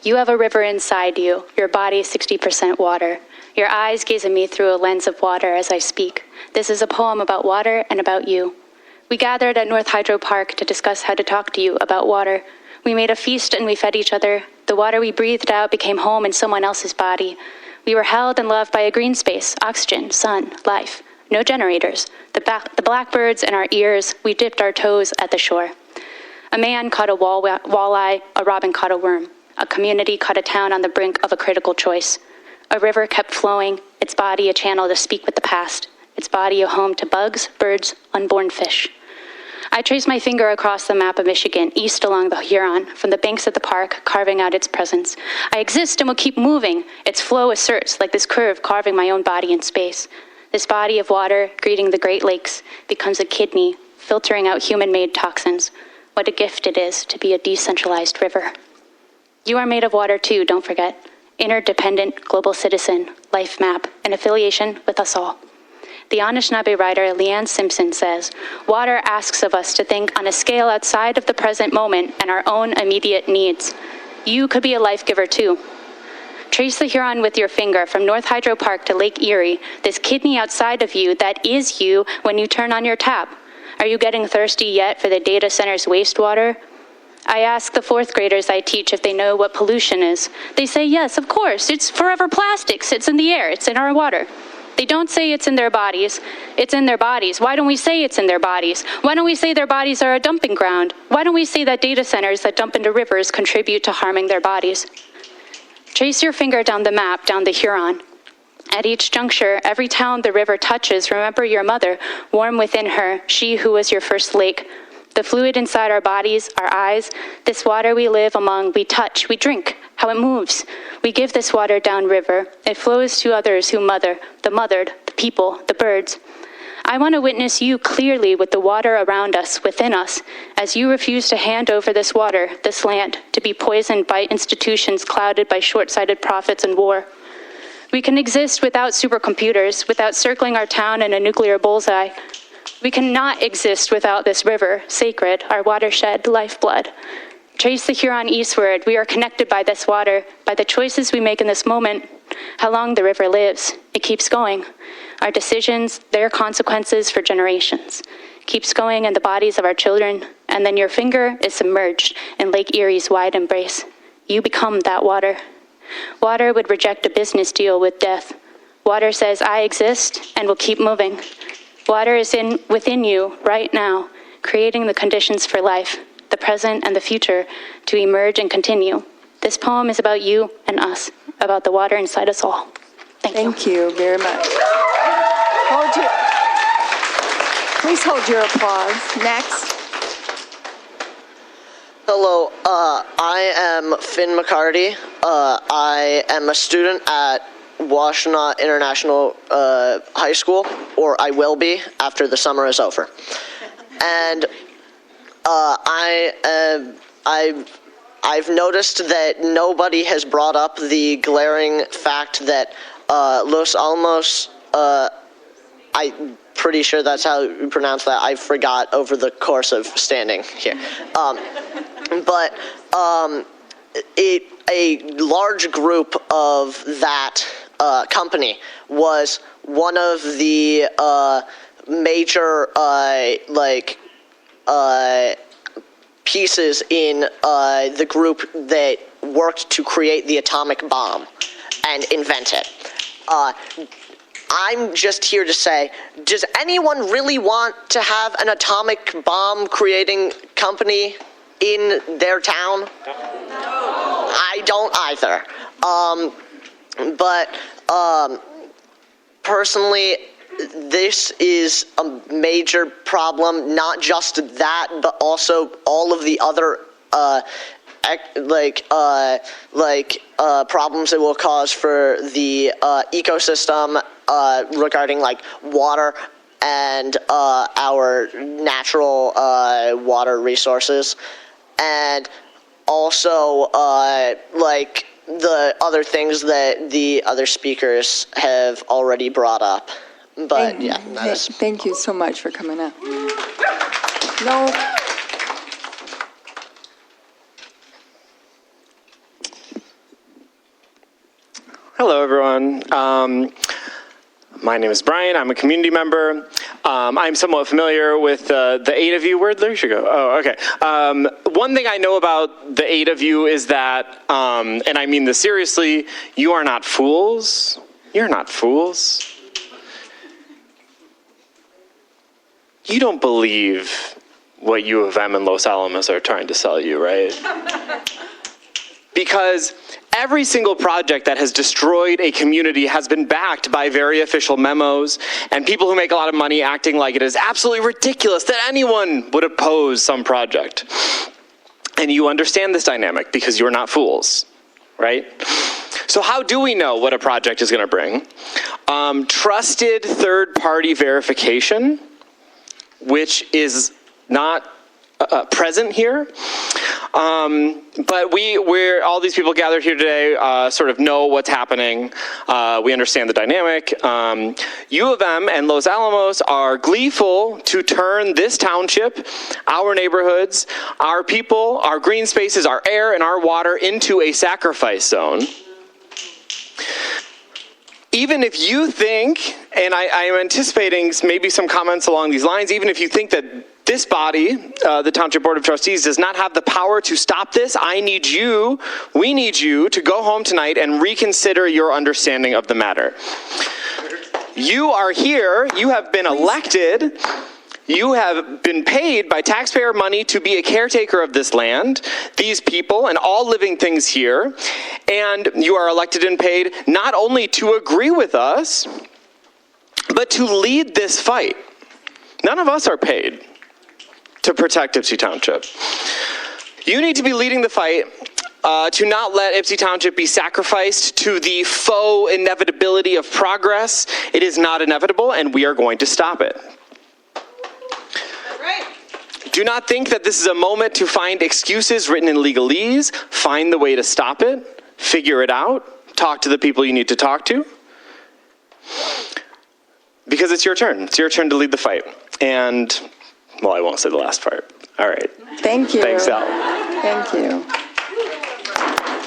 You have a river inside you, your body 60% water. Your eyes gaze at me through a lens of water as I speak. This is a poem about water and about you. We gathered at North Hydro Park to discuss how to talk to you about water. We made a feast and we fed each other. The water we breathed out became home in someone else's body. We were held and loved by a green space, oxygen, sun, life. No generators. The blackbirds in our ears, we dipped our toes at the shore. A man caught a walleye, a robin caught a worm. A community caught a town on the brink of a critical choice. A river kept flowing, its body a channel to speak with the past, its body a home to bugs, birds, unborn fish. I traced my finger across the map of Michigan, east along the Huron, from the banks of the park, carving out its presence. I exist and will keep moving. Its flow asserts, like this curve carving my own body in space. This body of water, greeting the Great Lakes, becomes a kidney, filtering out human-made toxins. What a gift it is to be a decentralized river. You are made of water too, don't forget. Interdependent, global citizen, life map, and affiliation with us all. The Anishinaabe writer Leanne Simpson says, water asks of us to think on a scale outside of the present moment and our own immediate needs. You could be a life giver too. Trace the Huron with your finger from North Hydro Park to Lake Erie, this kidney outside of you that is you when you turn on your tap. Are you getting thirsty yet for the data center's wastewater? I ask the fourth graders I teach if they know what pollution is. They say, yes, of course, it's forever plastics, it's in the air, it's in our water. They don't say it's in their bodies. It's in their bodies. Why don't we say it's in their bodies? Why don't we say their bodies are a dumping ground? Why don't we say that data centers that dump into rivers contribute to harming their bodies? Trace your finger down the map, down the Huron. At each juncture, every town the river touches, remember your mother, warm within her, she who was your first lake. The fluid inside our bodies, our eyes, this water we live among, we touch, we drink, how it moves. We give this water downriver. It flows to others who mother, the mothered, the people, the birds. I want to witness you clearly with the water around us, within us, as you refuse to hand over this water, this land, to be poisoned by institutions clouded by short-sighted profits and war. We can exist without supercomputers, without circling our town in a nuclear bullseye. We cannot exist without this river, sacred, our watershed, lifeblood. Trace the Huron eastward. We are connected by this water, by the choices we make in this moment, how long the river lives. It keeps going. Our decisions, their consequences for generations. Keeps going in the bodies of our children, and then your finger is submerged in Lake Erie's wide embrace. You become that water. Water would reject a business deal with death. Water says, I exist and will keep moving. Water is within you right now, creating the conditions for life, the present and the future, to emerge and continue. This poem is about you and us, about the water inside us all. Thank you very much. Please hold your applause. Next. Hello, I am Finn McCarty. I am a student at Washtenaw International High School, or I will be after the summer is over. And I've noticed that nobody has brought up the glaring fact that Los Alamos, pretty sure that's how you pronounce that. I forgot over the course of standing here. But a large group of that company was one of the major pieces in the group that worked to create the atomic bomb and invent it. I'm just here to say, does anyone really want to have an atomic bomb creating company in their town? No. I don't either. But personally, this is a major problem, not just that, but also all of the other problems it will cause for the ecosystem regarding like water and our natural water resources, and also like the other things that the other speakers have already brought up. But Thank you so much for coming up. No. Hello, everyone. My name is Brian. I'm a community member. I'm somewhat familiar with the 8 of you. Where'd Lucia go? Oh, okay. One thing I know about the 8 of you is that, and I mean this seriously, you are not fools. You're not fools. You don't believe what U of M and Los Alamos are trying to sell you, right? Because every single project that has destroyed a community has been backed by very official memos and people who make a lot of money acting like it is absolutely ridiculous that anyone would oppose some project. And you understand this dynamic because you're not fools, right? So how do we know what a project is going to bring? Trusted third-party verification, which is not present here. But we're all these people gathered here today sort of know what's happening. We understand the dynamic. U of M and Los Alamos are gleeful to turn this township, our neighborhoods, our people, our green spaces, our air, and our water into a sacrifice zone. Even if you think, and I am anticipating maybe some comments along these lines, even if you think that this body, the Township Board of Trustees, does not have the power to stop this, we need you to go home tonight and reconsider your understanding of the matter. You are here, you have been elected, you have been paid by taxpayer money to be a caretaker of this land, these people, and all living things here, and you are elected and paid not only to agree with us, but to lead this fight. None of us are paid to protect Ypsi Township. You need to be leading the fight to not let Ypsi Township be sacrificed to the faux inevitability of progress. It is not inevitable, and we are going to stop it. Do not think that this is a moment to find excuses written in legalese. Find the way to stop it. Figure it out. Talk to the people you need to talk to. Because it's your turn. It's your turn to lead the fight. And, well, I won't say the last part. All right. Thank you. Thanks, Al. Thank you.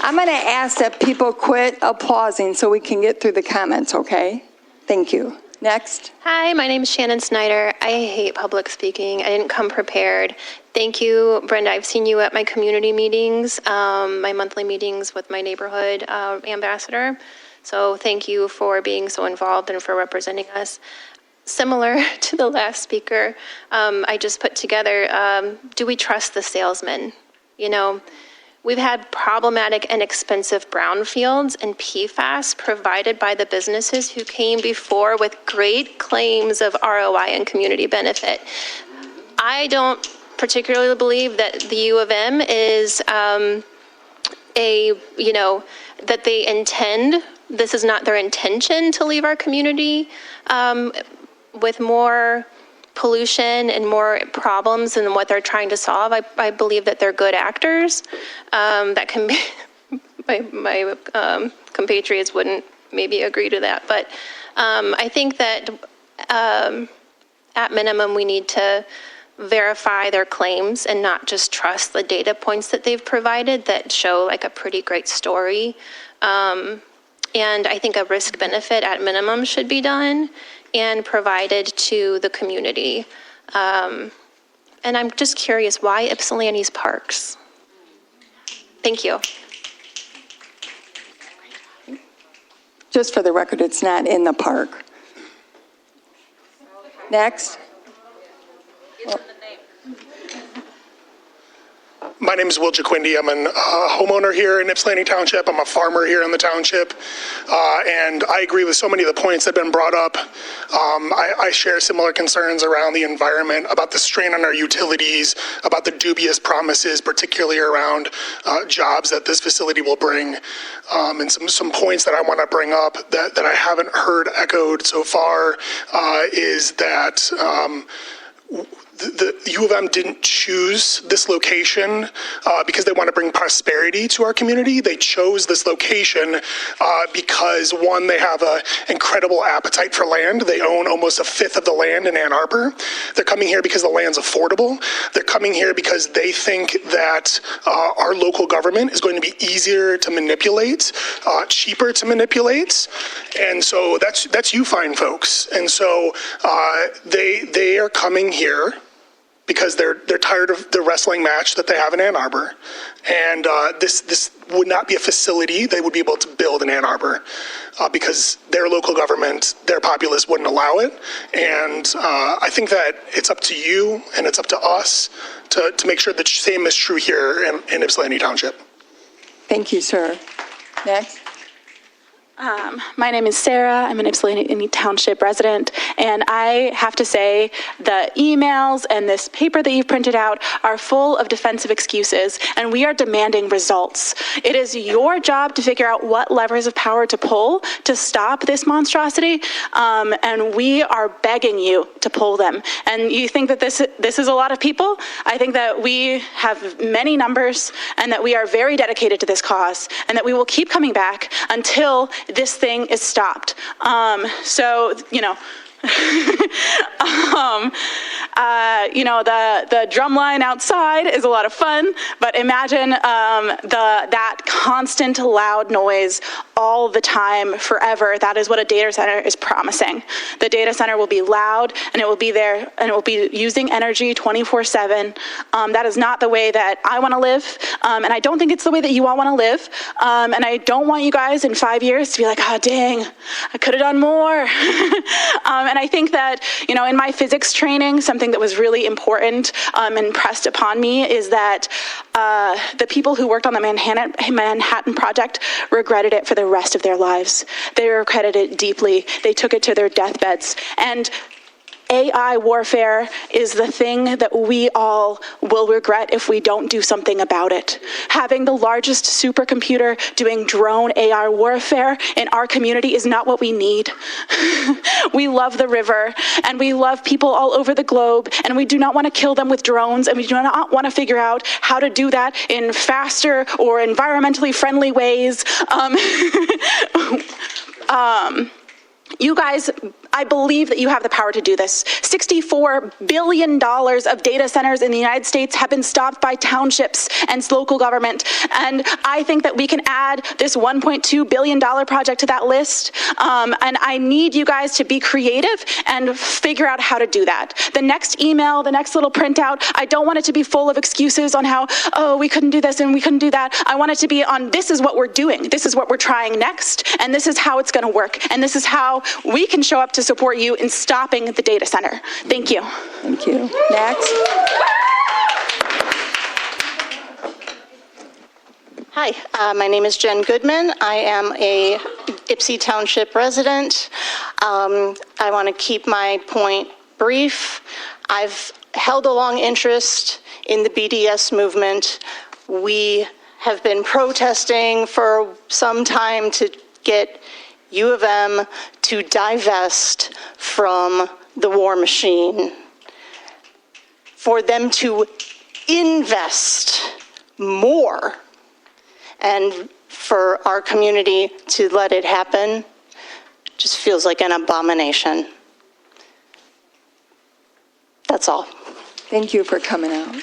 I'm going to ask that people quit applauding so we can get through the comments, okay? Thank you. Next. Hi, my name is Shannon Snyder. I hate public speaking. I didn't come prepared. Thank you, Brenda. I've seen you at my community meetings, my monthly meetings with my neighborhood ambassador. So thank you for being so involved and for representing us. Similar to the last speaker, I just put together, do we trust the salesman? You know, we've had problematic and expensive brownfields and PFAS provided by the businesses who came before with great claims of ROI and community benefit. I don't particularly believe that the U of M is that they intend, this is not their intention to leave our community with more pollution and more problems than what they're trying to solve. I believe that they're good actors. That can be, my compatriots wouldn't maybe agree to that, but I think that at minimum, we need to verify their claims and not just trust the data points that they've provided that show like a pretty great story. And I think a risk benefit at minimum should be done and provided to the community. And I'm just curious, why Ypsilanti's parks? Thank you. Just for the record, it's not in the park. Next. My name is Will Jaquindi. I'm a homeowner here in Ypsilanti Township. I'm a farmer here in the township. And I agree with so many of the points that have been brought up. I share similar concerns around the environment, about the strain on our utilities, about the dubious promises, particularly around jobs that this facility will bring. And some points that I want to bring up that I haven't heard echoed so far is that the U of M didn't choose this location because they want to bring prosperity to our community. They chose this location because, one, they have an incredible appetite for land. They own almost a fifth of the land in Ann Arbor. They're coming here because the land's affordable. They're coming here because they think that our local government is going to be easier to manipulate, cheaper to manipulate. And so that's you fine folks. And so they are coming here because they're tired of the wrestling match that they have in Ann Arbor. And this would not be a facility they would be able to build in Ann Arbor because their local government, their populace wouldn't allow it. And I think that it's up to you and it's up to us to make sure the same is true here in Ypsilanti Township. Thank you, sir. Next. My name is Sarah. I'm an Ypsilanti Township resident, and I have to say the emails and this paper that you've printed out are full of defensive excuses, and we are demanding results. It is your job to figure out what levers of power to pull to stop this monstrosity, and we are begging you to pull them. And you think that this is a lot of people? I think that we have many numbers, and that we are very dedicated to this cause, and that we will keep coming back until this thing is stopped. So, you know, the drum line outside is a lot of fun, but imagine that constant loud noise all the time, forever. That is what a data center is promising. The data center will be loud, and it will be there, and it will be using energy 24/7. That is not the way that I want to live, and I don't think it's the way that you all want to live. And I don't want you guys in 5 years to be like, oh, dang, I could have done more. And I think that, you know, in my physics training, something that was really important and pressed upon me is that the people who worked on the Manhattan Project regretted it for the rest of their lives. They regretted it deeply. They took it to their deathbeds. And AI warfare is the thing that we all will regret if we don't do something about it. Having the largest supercomputer doing drone AI warfare in our community is not what we need. We love the river, and we love people all over the globe, and we do not want to kill them with drones, and we do not want to figure out how to do that in faster or environmentally friendly ways. You guys, I believe that you have the power to do this. $64 billion of data centers in the United States have been stopped by townships and local government. And I think that we can add this $1.2 billion project to that list. And I need you guys to be creative and figure out how to do that. The next email, the next little printout, I don't want it to be full of excuses on how, oh, we couldn't do this and we couldn't do that. I want it to be on, this is what we're doing. This is what we're trying next. And this is how it's going to work. And this is how we can show up to support you in stopping the data center. Thank you. Thank you. Next. Hi, my name is Jen Goodman. I am a Ypsi Township resident. I want to keep my point brief. I've held a long interest in the BDS movement. We have been protesting for some time to get U of M to divest from the war machine, for them to invest more, and for our community to let it happen just feels like an abomination. That's all. Thank you for coming out.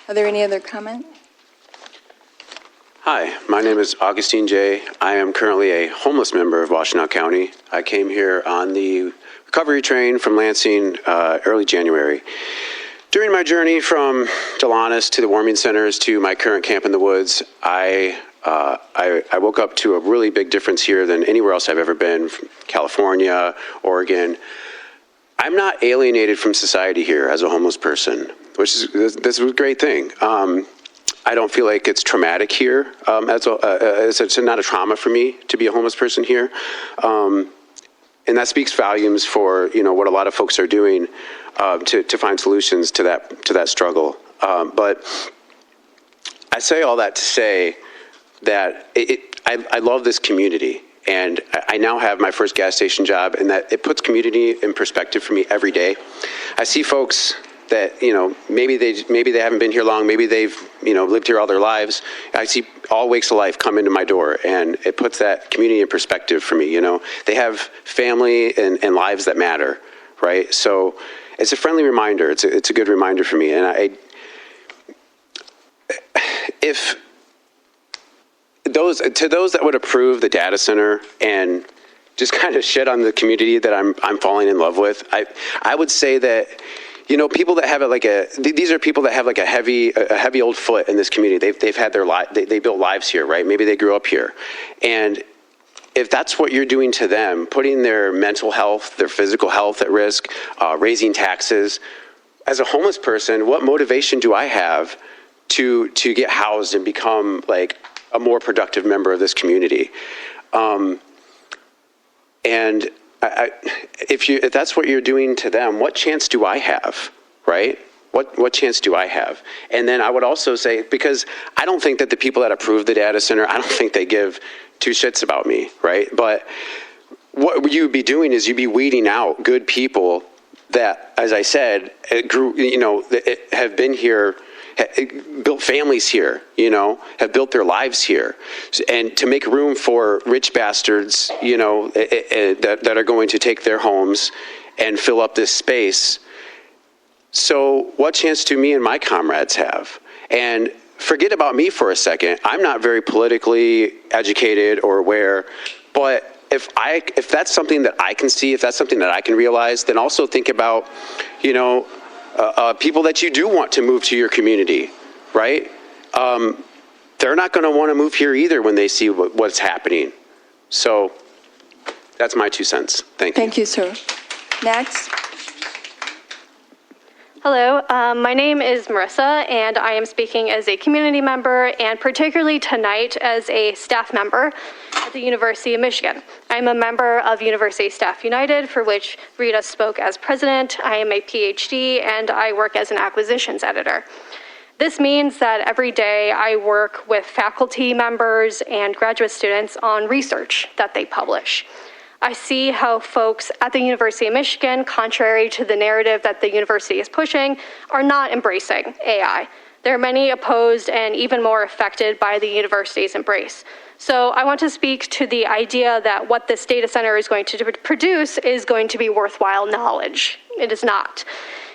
Are there any other comments? Hi, my name is Augustine J. I am currently a homeless member of Washtenaw County. I came here on the recovery train from Lansing early January. During my journey from Delanis to the warming centers to my current camp in the woods, I woke up to a really big difference here than anywhere else I've ever been, from California, Oregon. I'm not alienated from society here as a homeless person, which is this is a great thing. I don't feel like it's traumatic here. It's not a trauma for me to be a homeless person here. And that speaks volumes for, what a lot of folks are doing to find solutions to that struggle. But I say all that to say that I love this community. And I now have my first gas station job, and that it puts community in perspective for me every day. I see folks that, maybe they haven't been here long, maybe they've, lived here all their lives. I see all wakes of life come into my door, and it puts that community in perspective for me. They have family and lives that matter, right? So it's a friendly reminder. It's a good reminder for me. And to those that would approve the data center and just kind of shit on the community that I'm falling in love with, I would say that, people that have these are people that have like a heavy old foot in this community. They've had they built lives here, right? Maybe they grew up here. And if that's what you're doing to them, putting their mental health, their physical health at risk, raising taxes, as a homeless person, what motivation do I have to get housed and become like a more productive member of this community? And if that's what you're doing to them, what chance do I have, right? What chance do I have? And then I would also say, because I don't think that the people that approve the data center, I don't think they give two shits about me, right? But what you'd be doing is you'd be weeding out good people that, as I said, have been here, built families here, have built their lives here. And to make room for rich bastards, that are going to take their homes and fill up this space. So what chance do me and my comrades have? And forget about me for a second. I'm not very politically educated or aware, but if that's something that I can see, if that's something that I can realize, then also think about, people that you do want to move to your community, right? They're not going to want to move here either when they see what's happening. So that's my 2 cents. Thank you. Thank you, sir. Next. Hello, my name is Marissa, and I am speaking as a community member, and particularly tonight as a staff member at the University of Michigan. I'm a member of University Staff United, for which Rita spoke as president. I am a PhD, and I work as an acquisitions editor. This means that every day I work with faculty members and graduate students on research that they publish. I see how folks at the University of Michigan, contrary to the narrative that the university is pushing, are not embracing AI. There are many opposed and even more affected by the university's embrace. So I want to speak to the idea that what this data center is going to produce is going to be worthwhile knowledge. It is not.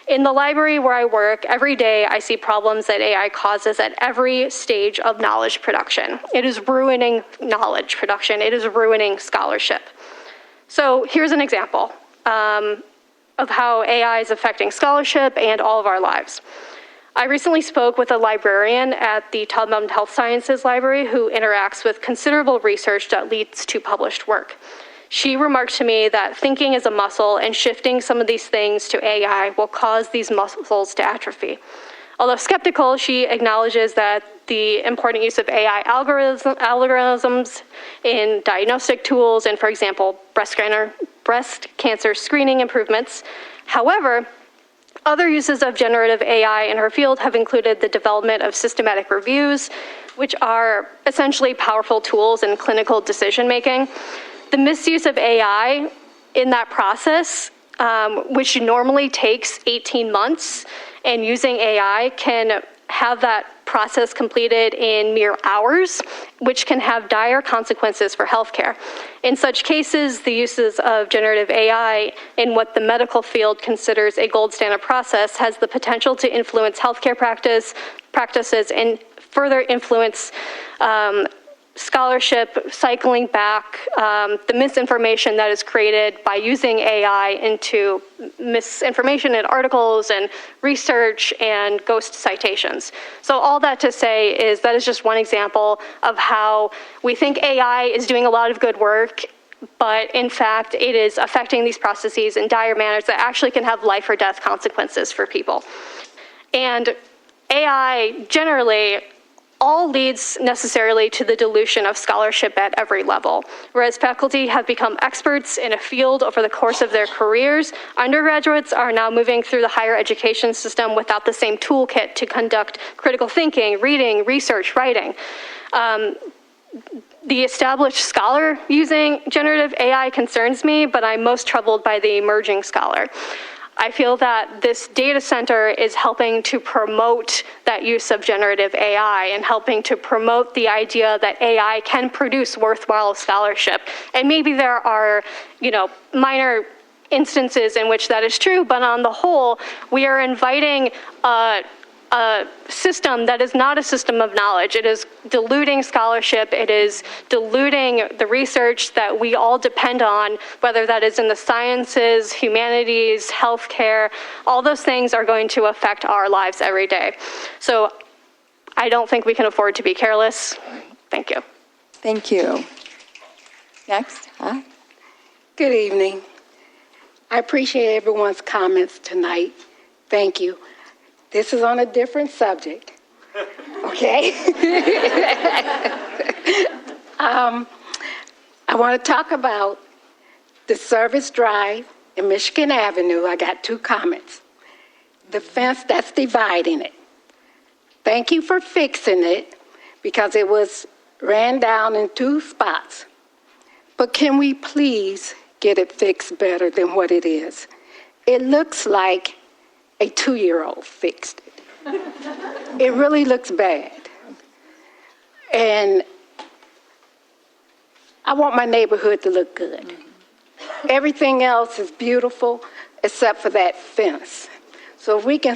In the library where I work, every day I see problems that AI causes at every stage of knowledge production. It is ruining knowledge production. It is ruining scholarship. So here's an example of how AI is affecting scholarship and all of our lives. I recently spoke with a librarian at the Tubman Health Sciences Library who interacts with considerable research that leads to published work. She remarked to me that thinking is a muscle, and shifting some of these things to AI will cause these muscles to atrophy. Although skeptical, she acknowledges that the important use of AI algorithms in diagnostic tools and, for example, breast cancer screening improvements. However, other uses of generative AI in her field have included the development of systematic reviews, which are essentially powerful tools in clinical decision-making. The misuse of AI in that process, which normally takes 18 months, and using AI can have that process completed in mere hours, which can have dire consequences for healthcare. In such cases, the uses of generative AI in what the medical field considers a gold standard process has the potential to influence healthcare practices and further influence scholarship, cycling back the misinformation that is created by using AI into misinformation in articles and research and ghost citations. So all that to say is that is just one example of how we think AI is doing a lot of good work, but in fact it is affecting these processes in dire manners that actually can have life or death consequences for people. And AI generally all leads necessarily to the dilution of scholarship at every level. Whereas faculty have become experts in a field over the course of their careers, undergraduates are now moving through the higher education system without the same toolkit to conduct critical thinking, reading, research, writing. The established scholar using generative AI concerns me, but I'm most troubled by the emerging scholar. I feel that this data center is helping to promote that use of generative AI and helping to promote the idea that AI can produce worthwhile scholarship. And maybe there are, minor instances in which that is true, but on the whole, we are inviting a system that is not a system of knowledge. It is diluting scholarship. It is diluting the research that we all depend on, whether that is in the sciences, humanities, healthcare. All those things are going to affect our lives every day. So I don't think we can afford to be careless. Thank you. Thank you. Next. Good evening. I appreciate everyone's comments tonight. Thank you. This is on a different subject, okay? I want to talk about the service drive in Michigan Avenue. I got 2 comments. The fence that's dividing it. Thank you for fixing it because it was ran down in 2 spots. But can we please get it fixed better than what it is? It looks like a 2-year-old fixed it. It really looks bad. And I want my neighborhood to look good. Everything else is beautiful except for that fence. So if we can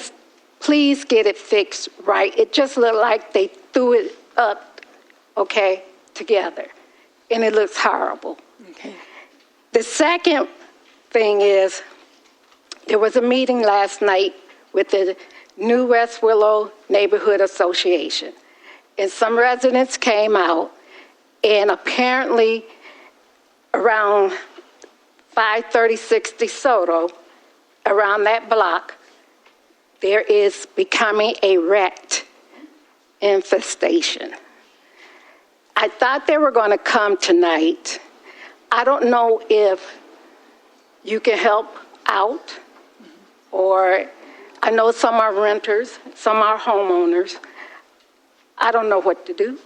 please get it fixed right. It just looked like they threw it up, together. And it looks horrible. Okay. The second thing is, there was a meeting last night with the New West Willow Neighborhood Association, and some residents came out, and apparently around 536 DeSoto, around that block, there is becoming a rat infestation. I thought they were going to come tonight. I don't know if you can help out, or I know some are renters, some are homeowners. I don't know what to do.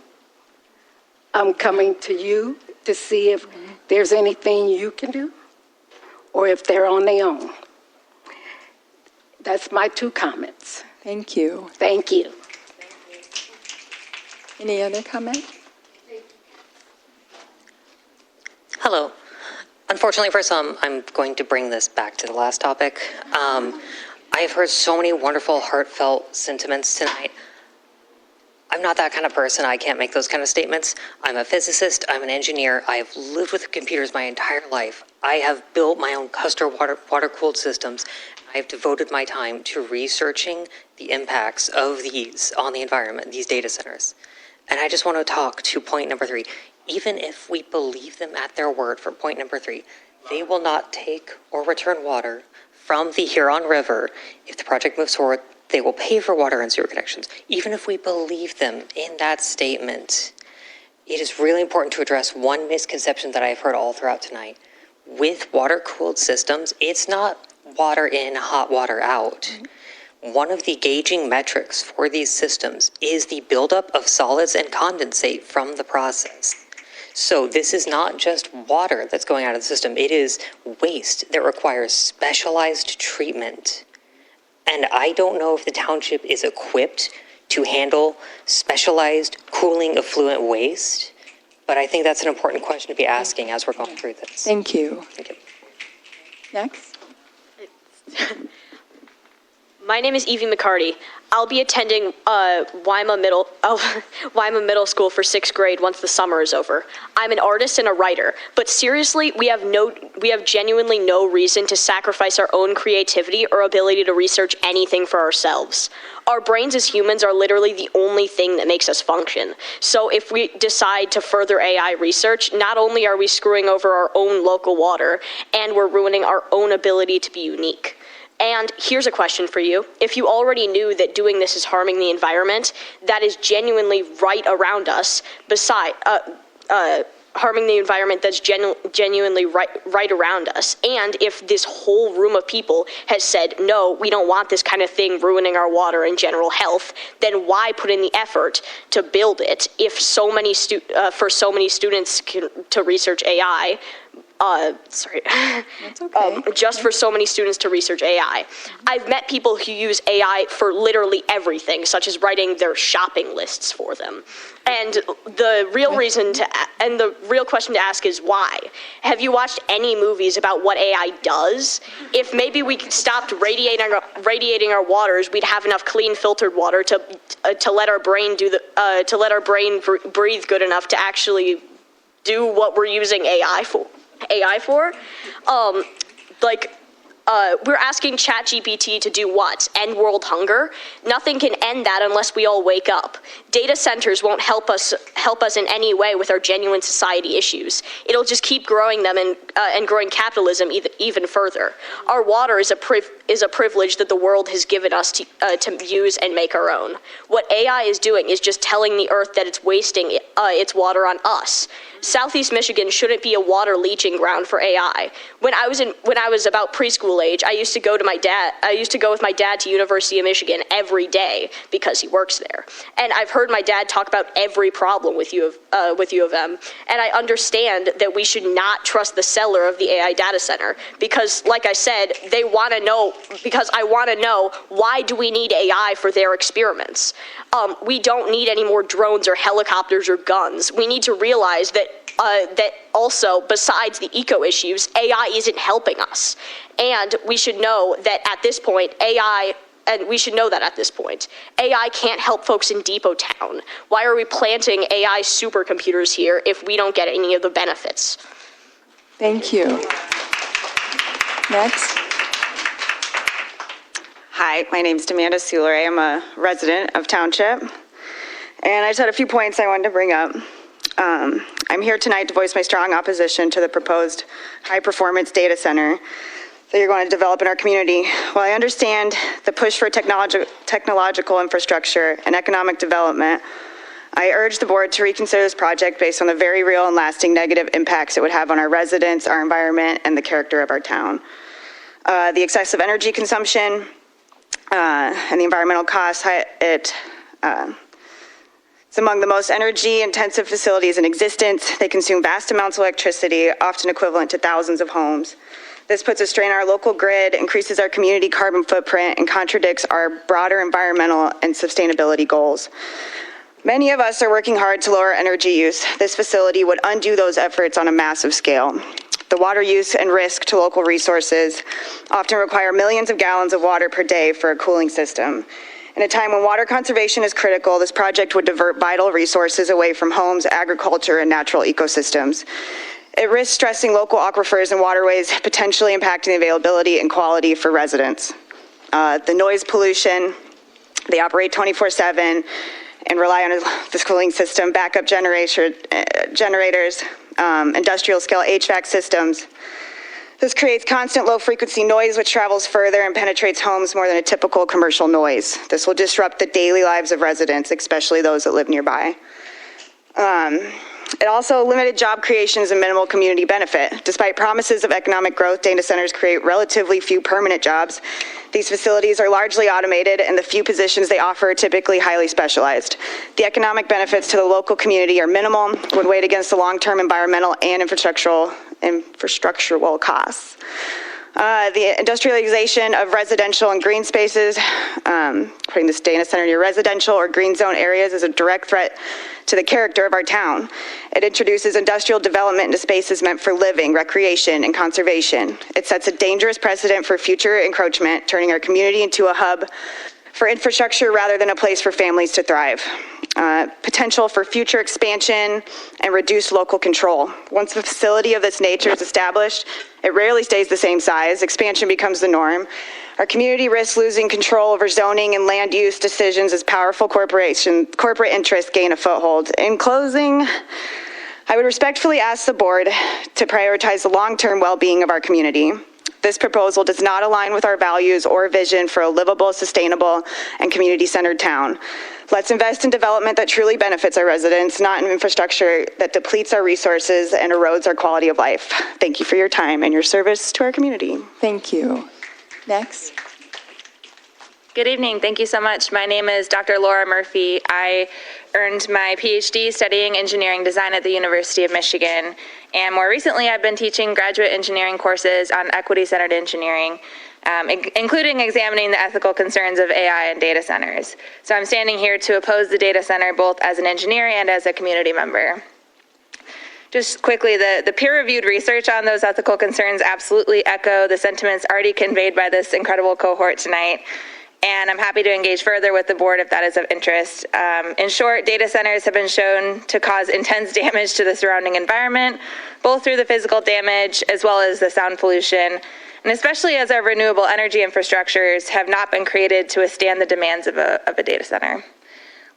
I'm coming to you to see if there's anything you can do or if they're on their own. That's my 2 comments. Thank you. Thank you. Any other comments? Hello. Unfortunately, for some, I'm going to bring this back to the last topic. I have heard so many wonderful, heartfelt sentiments tonight. I'm not that kind of person. I can't make those kind of statements. I'm a physicist. I'm an engineer. I have lived with computers my entire life. I have built my own custom water-cooled systems. I have devoted my time to researching the impacts of these on the environment, these data centers. And I just want to talk to point number 3. Even if we believe them at their word for point number 3, they will not take or return water from the Huron River. If the project moves forward, they will pay for water and sewer connections. Even if we believe them in that statement, it is really important to address one misconception that I've heard all throughout tonight. With water-cooled systems, it's not water in, hot water out. Mm-hmm. One of the gauging metrics for these systems is the buildup of solids and condensate from the process. So this is not just water that's going out of the system. It is waste that requires specialized treatment. And I don't know if the township is equipped to handle specialized cooling effluent waste? But I think that's an important question to be asking as we're going through this. Thank you. Thank you. Next. My name is Evie McCarty. I'll be attending Wyma Middle School for 6th grade once the summer is over. I'm an artist and a writer, but seriously, we have genuinely no reason to sacrifice our own creativity or ability to research anything for ourselves. Our brains as humans are literally the only thing that makes us function. So if we decide to further AI research, not only are we screwing over our own local water, and we're ruining our own ability to be unique. And here's a question for you. If you already knew that doing this is harming the environment, that is genuinely right around us, harming the environment that's genuinely right around us, and if this whole room of people has said, no, we don't want this kind of thing ruining our water and general health, then why put in the effort to build it if for so many students to research AI? Just for so many students to research AI. I've met people who use AI for literally everything, such as writing their shopping lists for them. And the real question to ask is why? Have you watched any movies about what AI does? If maybe we stopped radiating our waters, we'd have enough clean filtered water to let our brain breathe good enough to actually do what we're using AI for. We're asking ChatGPT to do what? End world hunger? Nothing can end that unless we all wake up. Data centers won't help us in any way with our genuine society issues. It'll just keep growing them and growing capitalism even further. Our water is a privilege that the world has given us to use and make our own. What AI is doing is just telling the earth that it's wasting its water on us. Southeast Michigan shouldn't be a water leaching ground for AI. When I was about preschool age, I used to go with my dad to University of Michigan every day because he works there. And I've heard my dad talk about every problem with U of M. And I understand that we should not trust the seller of the AI data center because, like I said, I want to know why do we need AI for their experiments? We don't need any more drones or helicopters or guns. We need to realize that also, besides the eco issues, AI isn't helping us. And we should know that at this point, AI can't help folks in Depot Town. Why are we planting AI supercomputers here if we don't get any of the benefits? Thank you. Next. Hi, my name is Demanda Suler. I'm a resident of Township. And I just had a few points I wanted to bring up. I'm here tonight to voice my strong opposition to the proposed high-performance data center that you're going to develop in our community. While I understand the push for technological infrastructure and economic development, I urge the board to reconsider this project based on the very real and lasting negative impacts it would have on our residents, our environment, and the character of our town. The excessive energy consumption and the environmental costs, it's among the most energy-intensive facilities in existence. They consume vast amounts of electricity, often equivalent to thousands of homes. This puts a strain on our local grid, increases our community carbon footprint, and contradicts our broader environmental and sustainability goals. Many of us are working hard to lower energy use. This facility would undo those efforts on a massive scale. The water use and risk to local resources often require millions of gallons of water per day for a cooling system. In a time when water conservation is critical, this project would divert vital resources away from homes, agriculture, and natural ecosystems. It risks stressing local aquifers and waterways, potentially impacting the availability and quality for residents. The noise pollution, they operate 24/7 and rely on this cooling system, backup generators, industrial scale HVAC systems. This creates constant low-frequency noise which travels further and penetrates homes more than a typical commercial noise. This will disrupt the daily lives of residents, especially those that live nearby. It also limited job creations and minimal community benefit. Despite promises of economic growth, data centers create relatively few permanent jobs. These facilities are largely automated, and the few positions they offer are typically highly specialized. The economic benefits to the local community are minimal, would weigh against the long-term environmental and infrastructural costs. The industrialization of residential and green spaces, putting this data center near residential or green zone areas is a direct threat to the character of our town. It introduces industrial development into spaces meant for living, recreation, and conservation. It sets a dangerous precedent for future encroachment, turning our community into a hub for infrastructure rather than a place for families to thrive. Potential for future expansion and reduced local control. Once a facility of this nature is established, it rarely stays the same size. Expansion becomes the norm. Our community risks losing control over zoning and land use decisions as powerful corporate interests gain a foothold. In closing, I would respectfully ask the board to prioritize the long-term well-being of our community. This proposal does not align with our values or vision for a livable, sustainable, and community-centered town. Let's invest in development that truly benefits our residents, not in infrastructure that depletes our resources and erodes our quality of life. Thank you for your time and your service to our community. Thank you. Next. Good evening. Thank you so much. My name is Dr. Laura Murphy. I earned my PhD studying engineering design at the University of Michigan. And more recently, I've been teaching graduate engineering courses on equity-centered engineering, including examining the ethical concerns of AI and data centers. So I'm standing here to oppose the data center both as an engineer and as a community member. Just quickly, the peer-reviewed research on those ethical concerns absolutely echo the sentiments already conveyed by this incredible cohort tonight. And I'm happy to engage further with the board if that is of interest. In short, data centers have been shown to cause intense damage to the surrounding environment, both through the physical damage as well as the sound pollution, and especially as our renewable energy infrastructures have not been created to withstand the demands of a data center.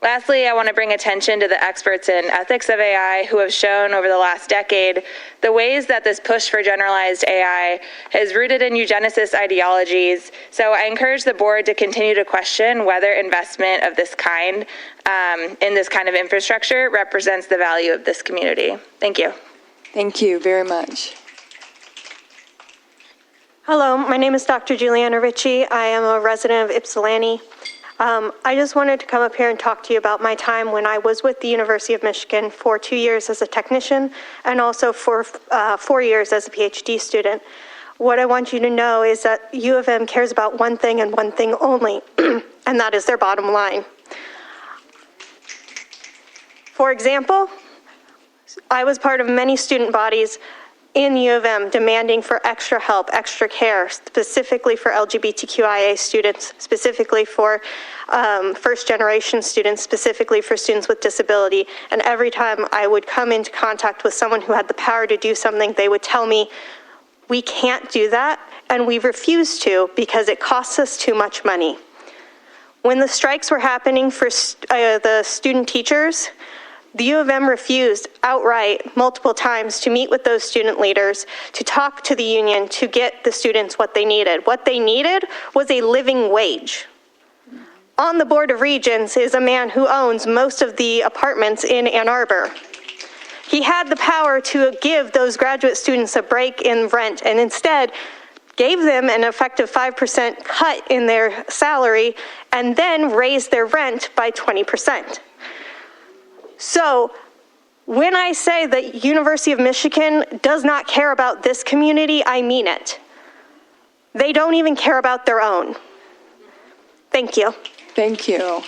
Lastly, I want to bring attention to the experts in ethics of AI who have shown over the last decade the ways that this push for generalized AI is rooted in eugenicist ideologies. So I encourage the board to continue to question whether investment of this kind in this kind of infrastructure represents the value of this community. Thank you. Thank you very much. Hello, my name is Dr. Juliana Ritchie. I am a resident of Ypsilanti. I just wanted to come up here and talk to you about my time when I was with the University of Michigan for 2 years as a technician and also for 4 years as a PhD student. What I want you to know is that U of M cares about one thing and one thing only, and that is their bottom line. For example, I was part of many student bodies in U of M demanding for extra help, extra care, specifically for LGBTQIA students, specifically for first-generation students, specifically for students with disability. And every time I would come into contact with someone who had the power to do something, they would tell me, we can't do that, and we refuse to because it costs us too much money. When the strikes were happening for the student teachers, the U of M refused outright multiple times to meet with those student leaders, to talk to the union, to get the students what they needed. What they needed was a living wage. On the Board of Regents is a man who owns most of the apartments in Ann Arbor. He had the power to give those graduate students a break in rent and instead gave them an effective 5% cut in their salary and then raised their rent by 20%. So when I say that University of Michigan does not care about this community, I mean it. They don't even care about their own. Thank you. Thank you.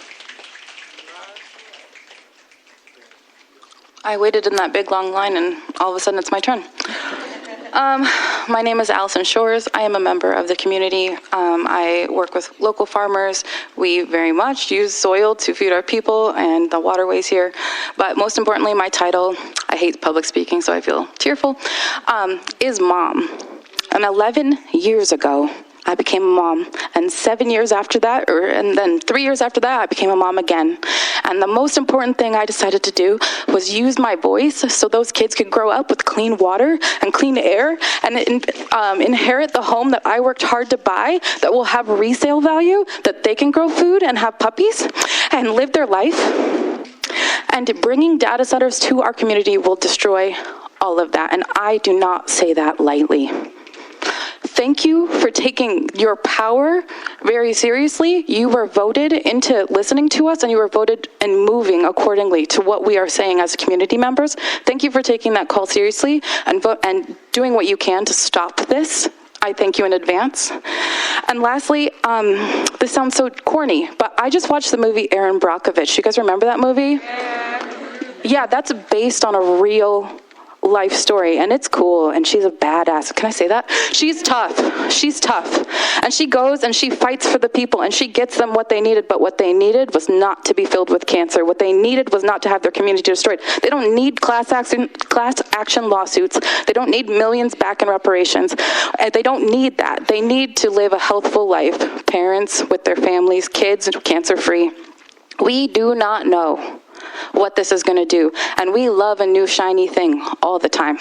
I waited in that big long line and all of a sudden it's my turn. My name is Allison Shores. I am a member of the community. I work with local farmers. We very much use soil to feed our people and the waterways here. But most importantly, my title, I hate public speaking, so I feel tearful, is mom. And 11 years ago, I became a mom, and 7 years after that, and then 3 years after that, I became a mom again. And the most important thing I decided to do was use my voice so those kids could grow up with clean water and clean air and inherit the home that I worked hard to buy that will have resale value, that they can grow food and have puppies and live their life. And bringing data centers to our community will destroy all of that, and I do not say that lightly. Thank you for taking your power very seriously. You were voted into listening to us, and you were voted and moving accordingly to what we are saying as community members. Thank you for taking that call seriously and doing what you can to stop this. I thank you in advance. And lastly, this sounds so corny, but I just watched the movie Erin Brockovich. You guys remember that movie? Yeah, that's based on a real life story, and it's cool, and she's a badass. Can I say that? She's tough. She's tough. And she goes and she fights for the people, and she gets them what they needed, but what they needed was not to be filled with cancer. What they needed was not to have their community destroyed. They don't need class action lawsuits. They don't need millions back in reparations. They don't need that. They need to live a healthful life. Parents with their families, kids cancer-free. We do not know what this is going to do, and we love a new shiny thing all the time.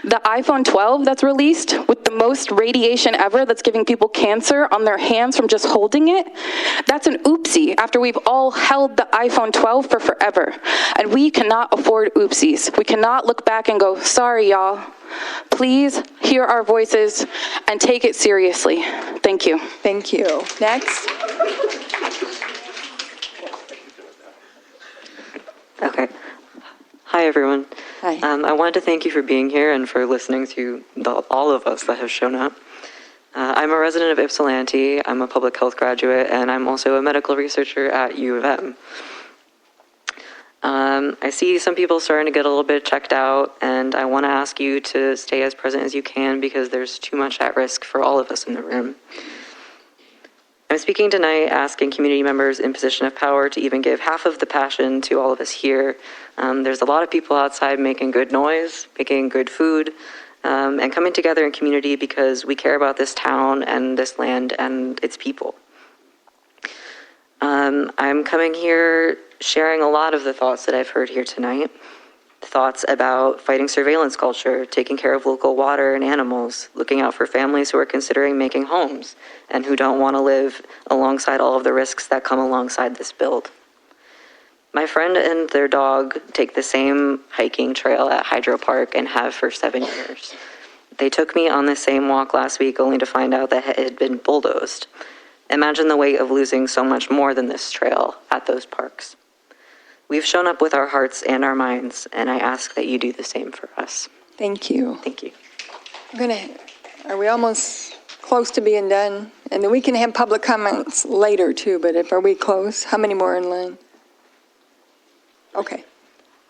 The iPhone 12 that's released with the most radiation ever, that's giving people cancer on their hands from just holding it, that's an oopsie after we've all held the iPhone 12 for forever. And we cannot afford oopsies. We cannot look back and go, sorry y'all. Please hear our voices and take it seriously. Thank you. Thank you. Next. Okay. Hi, everyone. Hi. I wanted to thank you for being here and for listening to all of us that have shown up. I'm a resident of Ypsilanti. I'm a public health graduate, and I'm also a medical researcher at U of M. I see some people starting to get a little bit checked out, and I want to ask you to stay as present as you can because there's too much at risk for all of us in the room. I'm speaking tonight asking community members in position of power to even give half of the passion to all of us here. There's a lot of people outside making good noise, making good food, and coming together in community because we care about this town and this land and its people. I'm coming here sharing a lot of the thoughts that I've heard here tonight. Thoughts about fighting surveillance culture, taking care of local water and animals, looking out for families who are considering making homes and who don't want to live alongside all of the risks that come alongside this build. My friend and their dog take the same hiking trail at Hydro Park and have for 7 years. They took me on the same walk last week only to find out that it had been bulldozed. Imagine the weight of losing so much more than this trail at those parks. We've shown up with our hearts and our minds, and I ask that you do the same for us. Thank you. Thank you. Are we almost close to being done? And then we can have public comments later too, but are we close? How many more in line? Okay.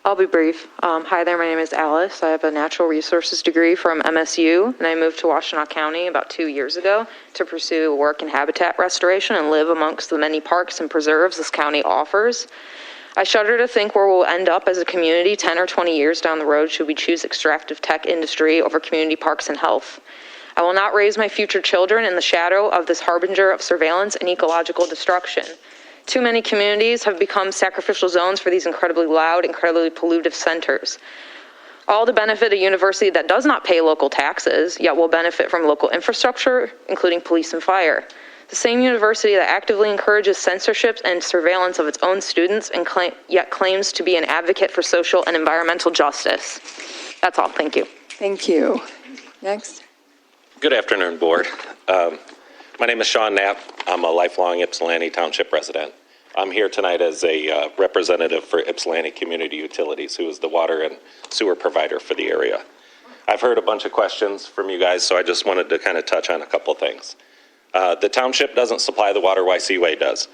I'll be brief. Hi there, my name is Alice. I have a natural resources degree from MSU, and I moved to Washtenaw County about 2 years ago to pursue work in habitat restoration and live amongst the many parks and preserves this county offers. I shudder to think where we'll end up as a community 10 or 20 years down the road should we choose extractive tech industry over community parks and health. I will not raise my future children in the shadow of this harbinger of surveillance and ecological destruction. Too many communities have become sacrificial zones for these incredibly loud, incredibly pollutive centers. All to benefit a university that does not pay local taxes, yet will benefit from local infrastructure, including police and fire. The same university that actively encourages censorship and surveillance of its own students and yet claims to be an advocate for social and environmental justice. That's all. Thank you. Thank you. Next. Good afternoon, board. My name is Sean Knapp. I'm a lifelong Ypsilanti Township resident. I'm here tonight as a representative for Ypsilanti Community Utilities, who is the water and sewer provider for the area. I've heard a bunch of questions from you guys, so I just wanted to kind of touch on a couple things. The township doesn't supply the water, YCUA does.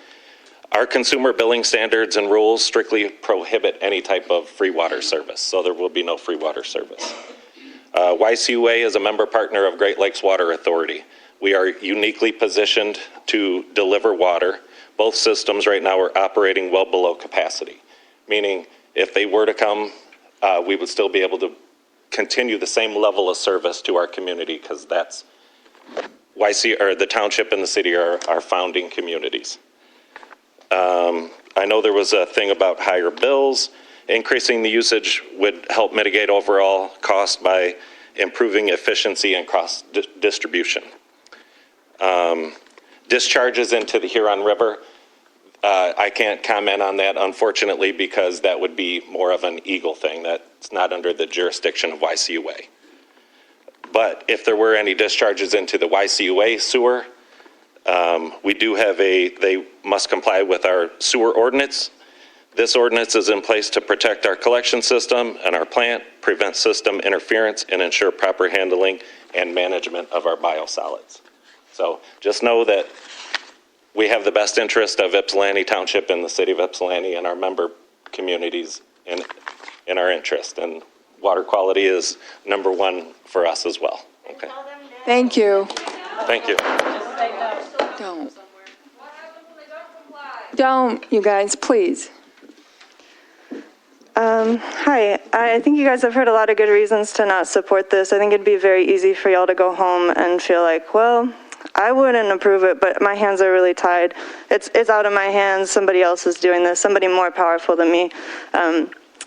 Our consumer billing standards and rules strictly prohibit any type of free water service, so there will be no free water service. YCUA is a member partner of Great Lakes Water Authority. We are uniquely positioned to deliver water. Both systems right now are operating well below capacity, meaning if they were to come, we would still be able to continue the same level of service to our community because that's the township and the city are our founding communities. I know there was a thing about higher bills. Increasing the usage would help mitigate overall cost by improving efficiency and cost distribution. Discharges into the Huron River, I can't comment on that, unfortunately, because that would be more of an Eagle thing. That's not under the jurisdiction of YCUA. But if there were any discharges into the YCUA sewer, we do have they must comply with our sewer ordinance. This ordinance is in place to protect our collection system and our plant, prevent system interference, and ensure proper handling and management of our biosolids. So just know that we have the best interest of Ypsilanti Township and the city of Ypsilanti and our member communities in our interest. And water quality is number one for us as well. Okay. Thank you. Thank you. Don't, you guys, please. Hi, I think you guys have heard a lot of good reasons to not support this. I think it'd be very easy for y'all to go home and feel like, well, I wouldn't approve it, but my hands are really tied. It's out of my hands. Somebody else is doing this, somebody more powerful than me.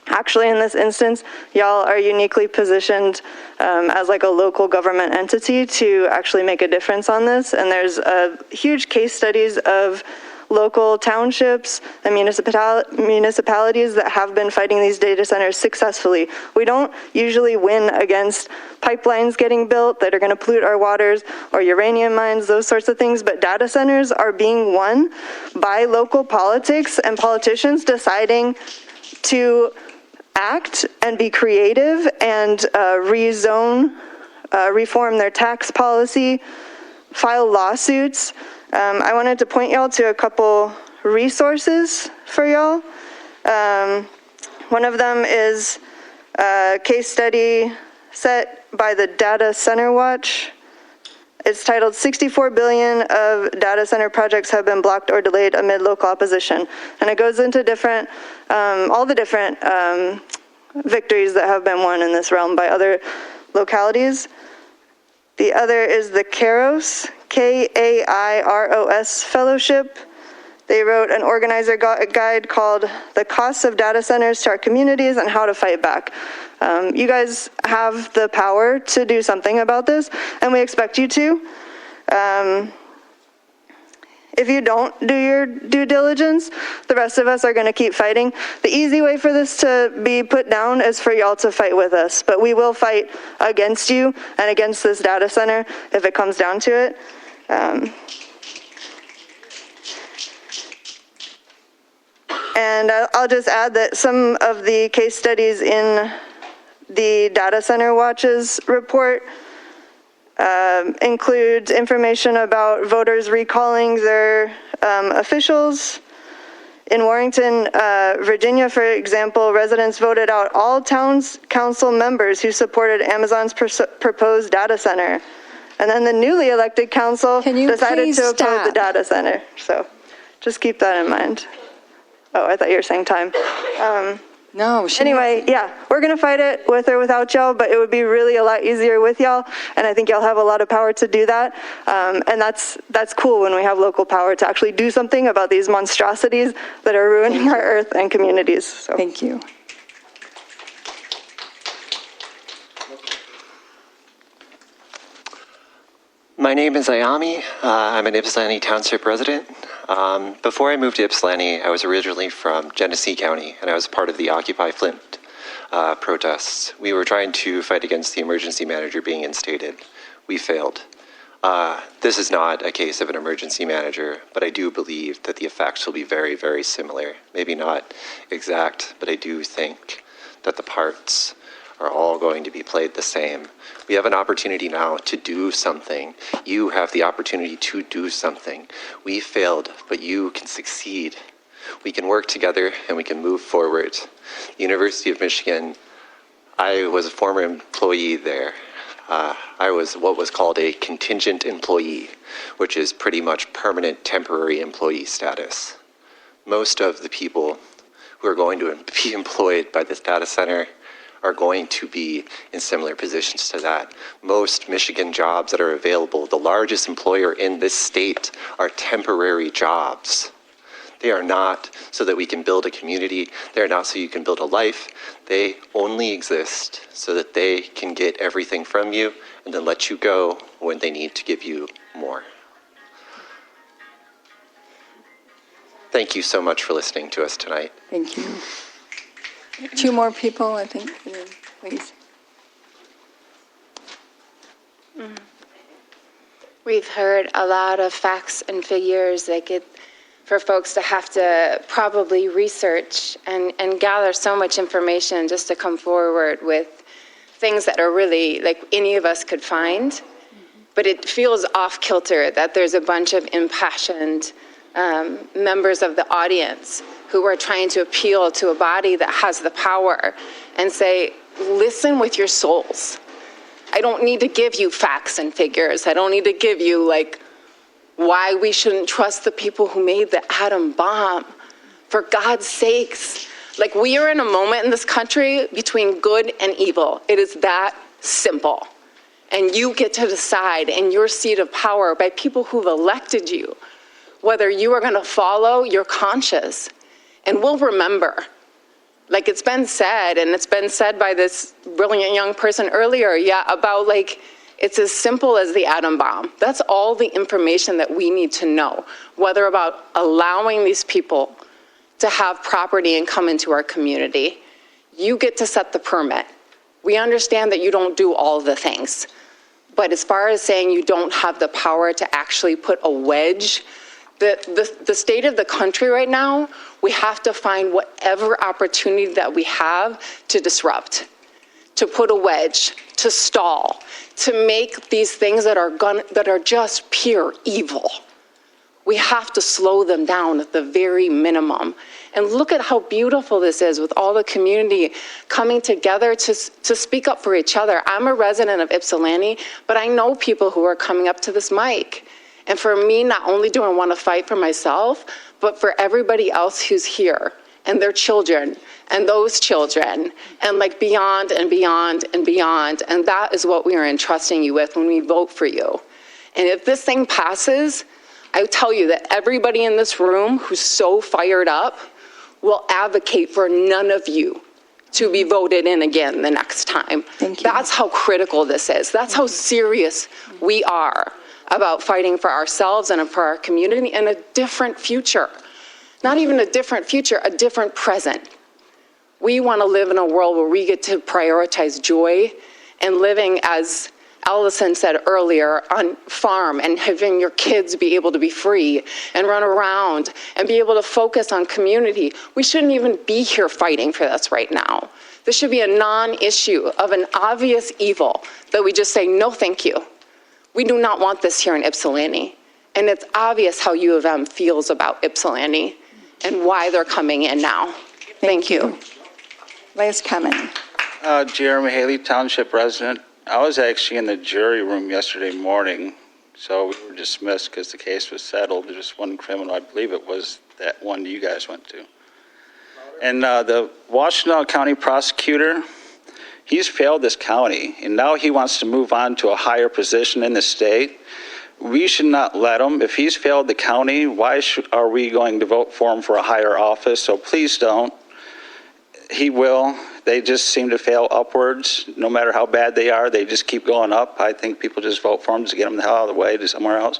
Actually, in this instance, y'all are uniquely positioned as like a local government entity to actually make a difference on this. And there's huge case studies of local townships and municipalities that have been fighting these data centers successfully. We don't usually win against pipelines getting built that are going to pollute our waters or uranium mines, those sorts of things, but data centers are being won by local politics and politicians deciding to act and be creative and rezone, reform their tax policy, file lawsuits. I wanted to point y'all to a couple resources for y'all. One of them is a case study set by the Data Center Watch. It's titled 64 billion of data center projects have been blocked or delayed amid local opposition. And it goes into different, all the different victories that have been won in this realm by other localities. The other is the KAIROS, KAIROS Fellowship. They wrote an organizer guide called The Costs of Data Centers to Our Communities and How to Fight Back. You guys have the power to do something about this, and we expect you to. If you don't do your due diligence, the rest of us are going to keep fighting. The easy way for this to be put down is for y'all to fight with us, but we will fight against you and against this data center if it comes down to it. And I'll just add that some of the case studies in the Data Center Watch's report includes information about voters recalling their officials. In Warrington, Virginia, for example, residents voted out all town's council members who supported Amazon's proposed data center. And then the newly elected council decided to oppose the data center. So just keep that in mind. Oh, I thought you were saying time. No. Anyway, yeah, we're going to fight it with or without y'all, but it would be really a lot easier with y'all, and I think y'all have a lot of power to do that. And that's cool when we have local power to actually do something about these monstrosities that are ruining our earth and communities. So. Thank you. My name is Ayami. I'm an Ypsilanti Township resident. Before I moved to Ypsilanti, I was originally from Genesee County, and I was part of the Occupy Flint protests. We were trying to fight against the emergency manager being instated. We failed. This is not a case of an emergency manager, but I do believe that the effects will be very, very similar. Maybe not exact, but I do think that the parts are all going to be played the same. We have an opportunity now to do something. You have the opportunity to do something. We failed, but you can succeed. We can work together and we can move forward. University of Michigan, I was a former employee there. I was what was called a contingent employee, which is pretty much permanent temporary employee status. Most of the people who are going to be employed by this data center are going to be in similar positions to that. Most Michigan jobs that are available, the largest employer in this state, are temporary jobs. They are not so that we can build a community. They're not so you can build a life. They only exist so that they can get everything from you and then let you go when they need to give you more. Thank you so much for listening to us tonight. Thank you. 2 more people, I think, please. We've heard a lot of facts and figures that get for folks to have to probably research and gather so much information just to come forward with things that are really like any of us could find. But it feels off kilter that there's a bunch of impassioned members of the audience who are trying to appeal to a body that has the power and say, listen with your souls. I don't need to give you facts and figures. I don't need to give you like why we shouldn't trust the people who made the atom bomb. For God's sakes. Like, we are in a moment in this country between good and evil. It is that simple. And you get to decide in your seat of power by people who've elected you whether you are going to follow your conscience. And we'll remember, like it's been said, and it's been said by this brilliant young person earlier, about like, it's as simple as the atom bomb. That's all the information that we need to know, whether about allowing these people to have property and come into our community. You get to set the permit. We understand that you don't do all the things. But as far as saying you don't have the power to actually put a wedge, the state of the country right now, we have to find whatever opportunity that we have to disrupt, to put a wedge, to stall, to make these things that are just pure evil. We have to slow them down at the very minimum. And look at how beautiful this is with all the community coming together to speak up for each other. I'm a resident of Ypsilanti, but I know people who are coming up to this mic. And for me, not only do I want to fight for myself, but for everybody else who's here and their children and those children and like beyond and beyond and beyond. And that is what we are entrusting you with when we vote for you. And if this thing passes, I tell you that everybody in this room who's so fired up will advocate for none of you to be voted in again the next time. That's how critical this is. That's how serious we are about fighting for ourselves and for our community and a different future. Not even a different future, a different present. We want to live in a world where we get to prioritize joy and living, as Allison said earlier, on farm and having your kids be able to be free and run around and be able to focus on community. We shouldn't even be here fighting for this right now. This should be a non-issue of an obvious evil that we just say, no, thank you. We do not want this here in Ypsilanti. And it's obvious how U of M feels about Ypsilanti and why they're coming in now. Thank you. Last comment. Jeremy Haley, Township resident. I was actually in the jury room yesterday morning, so we were dismissed because the case was settled. There's just one criminal, I believe it was that one you guys went to. And the Washtenaw County prosecutor, he's failed this county, and now he wants to move on to a higher position in the state. We should not let him. If he's failed the county, why are we going to vote for him for a higher office? So please don't. He will. They just seem to fail upwards. No matter how bad they are, they just keep going up. I think people just vote for them to get them the hell out of the way to somewhere else.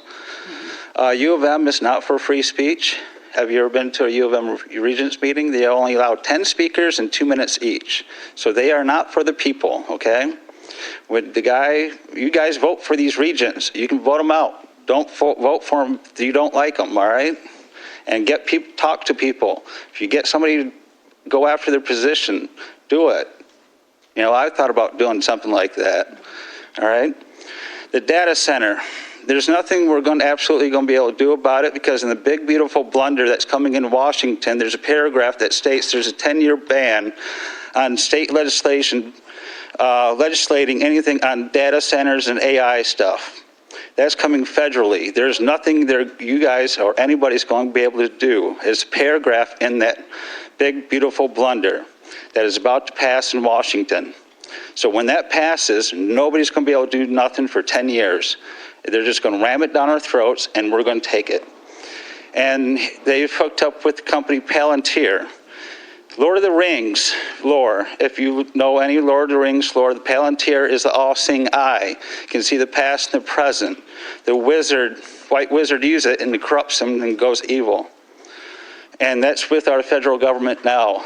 U of M is not for free speech. Have you ever been to a U of M Regents meeting? They only allow 10 speakers and 2 minutes each. So they are not for the people, okay? With the guy, you guys vote for these regents. You can vote them out. Don't vote for them if you don't like them, all right? And get people, talk to people. If you get somebody to go after their position, do it. You know, I thought about doing something like that, all right? The data center, there's nothing we're absolutely going to be able to do about it, because in the big, beautiful blunder that's coming in Washington, there's a paragraph that states there's a 10-year ban on state legislation legislating anything on data centers and AI stuff. That's coming federally. There's nothing there you guys or anybody's going to be able to do. There's a paragraph in that big, beautiful blunder that is about to pass in Washington. So when that passes, nobody's going to be able to do nothing for 10 years. They're just going to ram it down our throats, and we're going to take it. And they've hooked up with the company Palantir. Lord of the Rings lore, if you know any Lord of the Rings lore, the Palantir is the all-seeing eye. You can see the past and the present. The wizard, white wizard, uses it and it corrupts him and goes evil. And that's with our federal government now.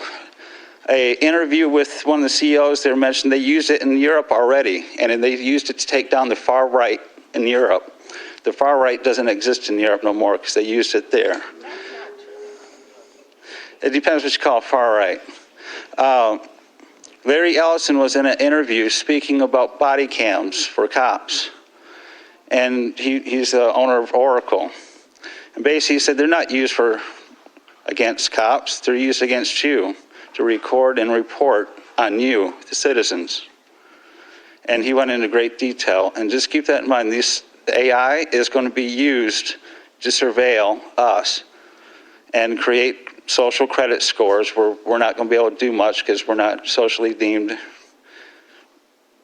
An interview with one of the CEOs there mentioned they used it in Europe already, and they used it to take down the far right in Europe. The far right doesn't exist in Europe no more because they used it there. It depends what you call far right. Larry Ellison was in an interview speaking about body cams for cops. And he's the owner of Oracle. And basically he said they're not used against cops, they're used against you to record and report on you, the citizens. And he went into great detail. And just keep that in mind, the AI is going to be used to surveil us and create social credit scores where we're not going to be able to do much because we're not socially deemed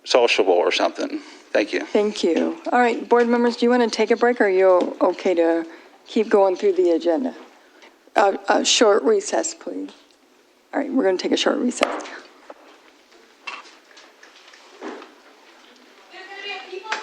sociable or something. Thank you. Thank you. All right, board members, do you want to take a break, or are you okay to keep going through the agenda? A short recess, please. All right, we're going to take a short recess. There's going to be a people's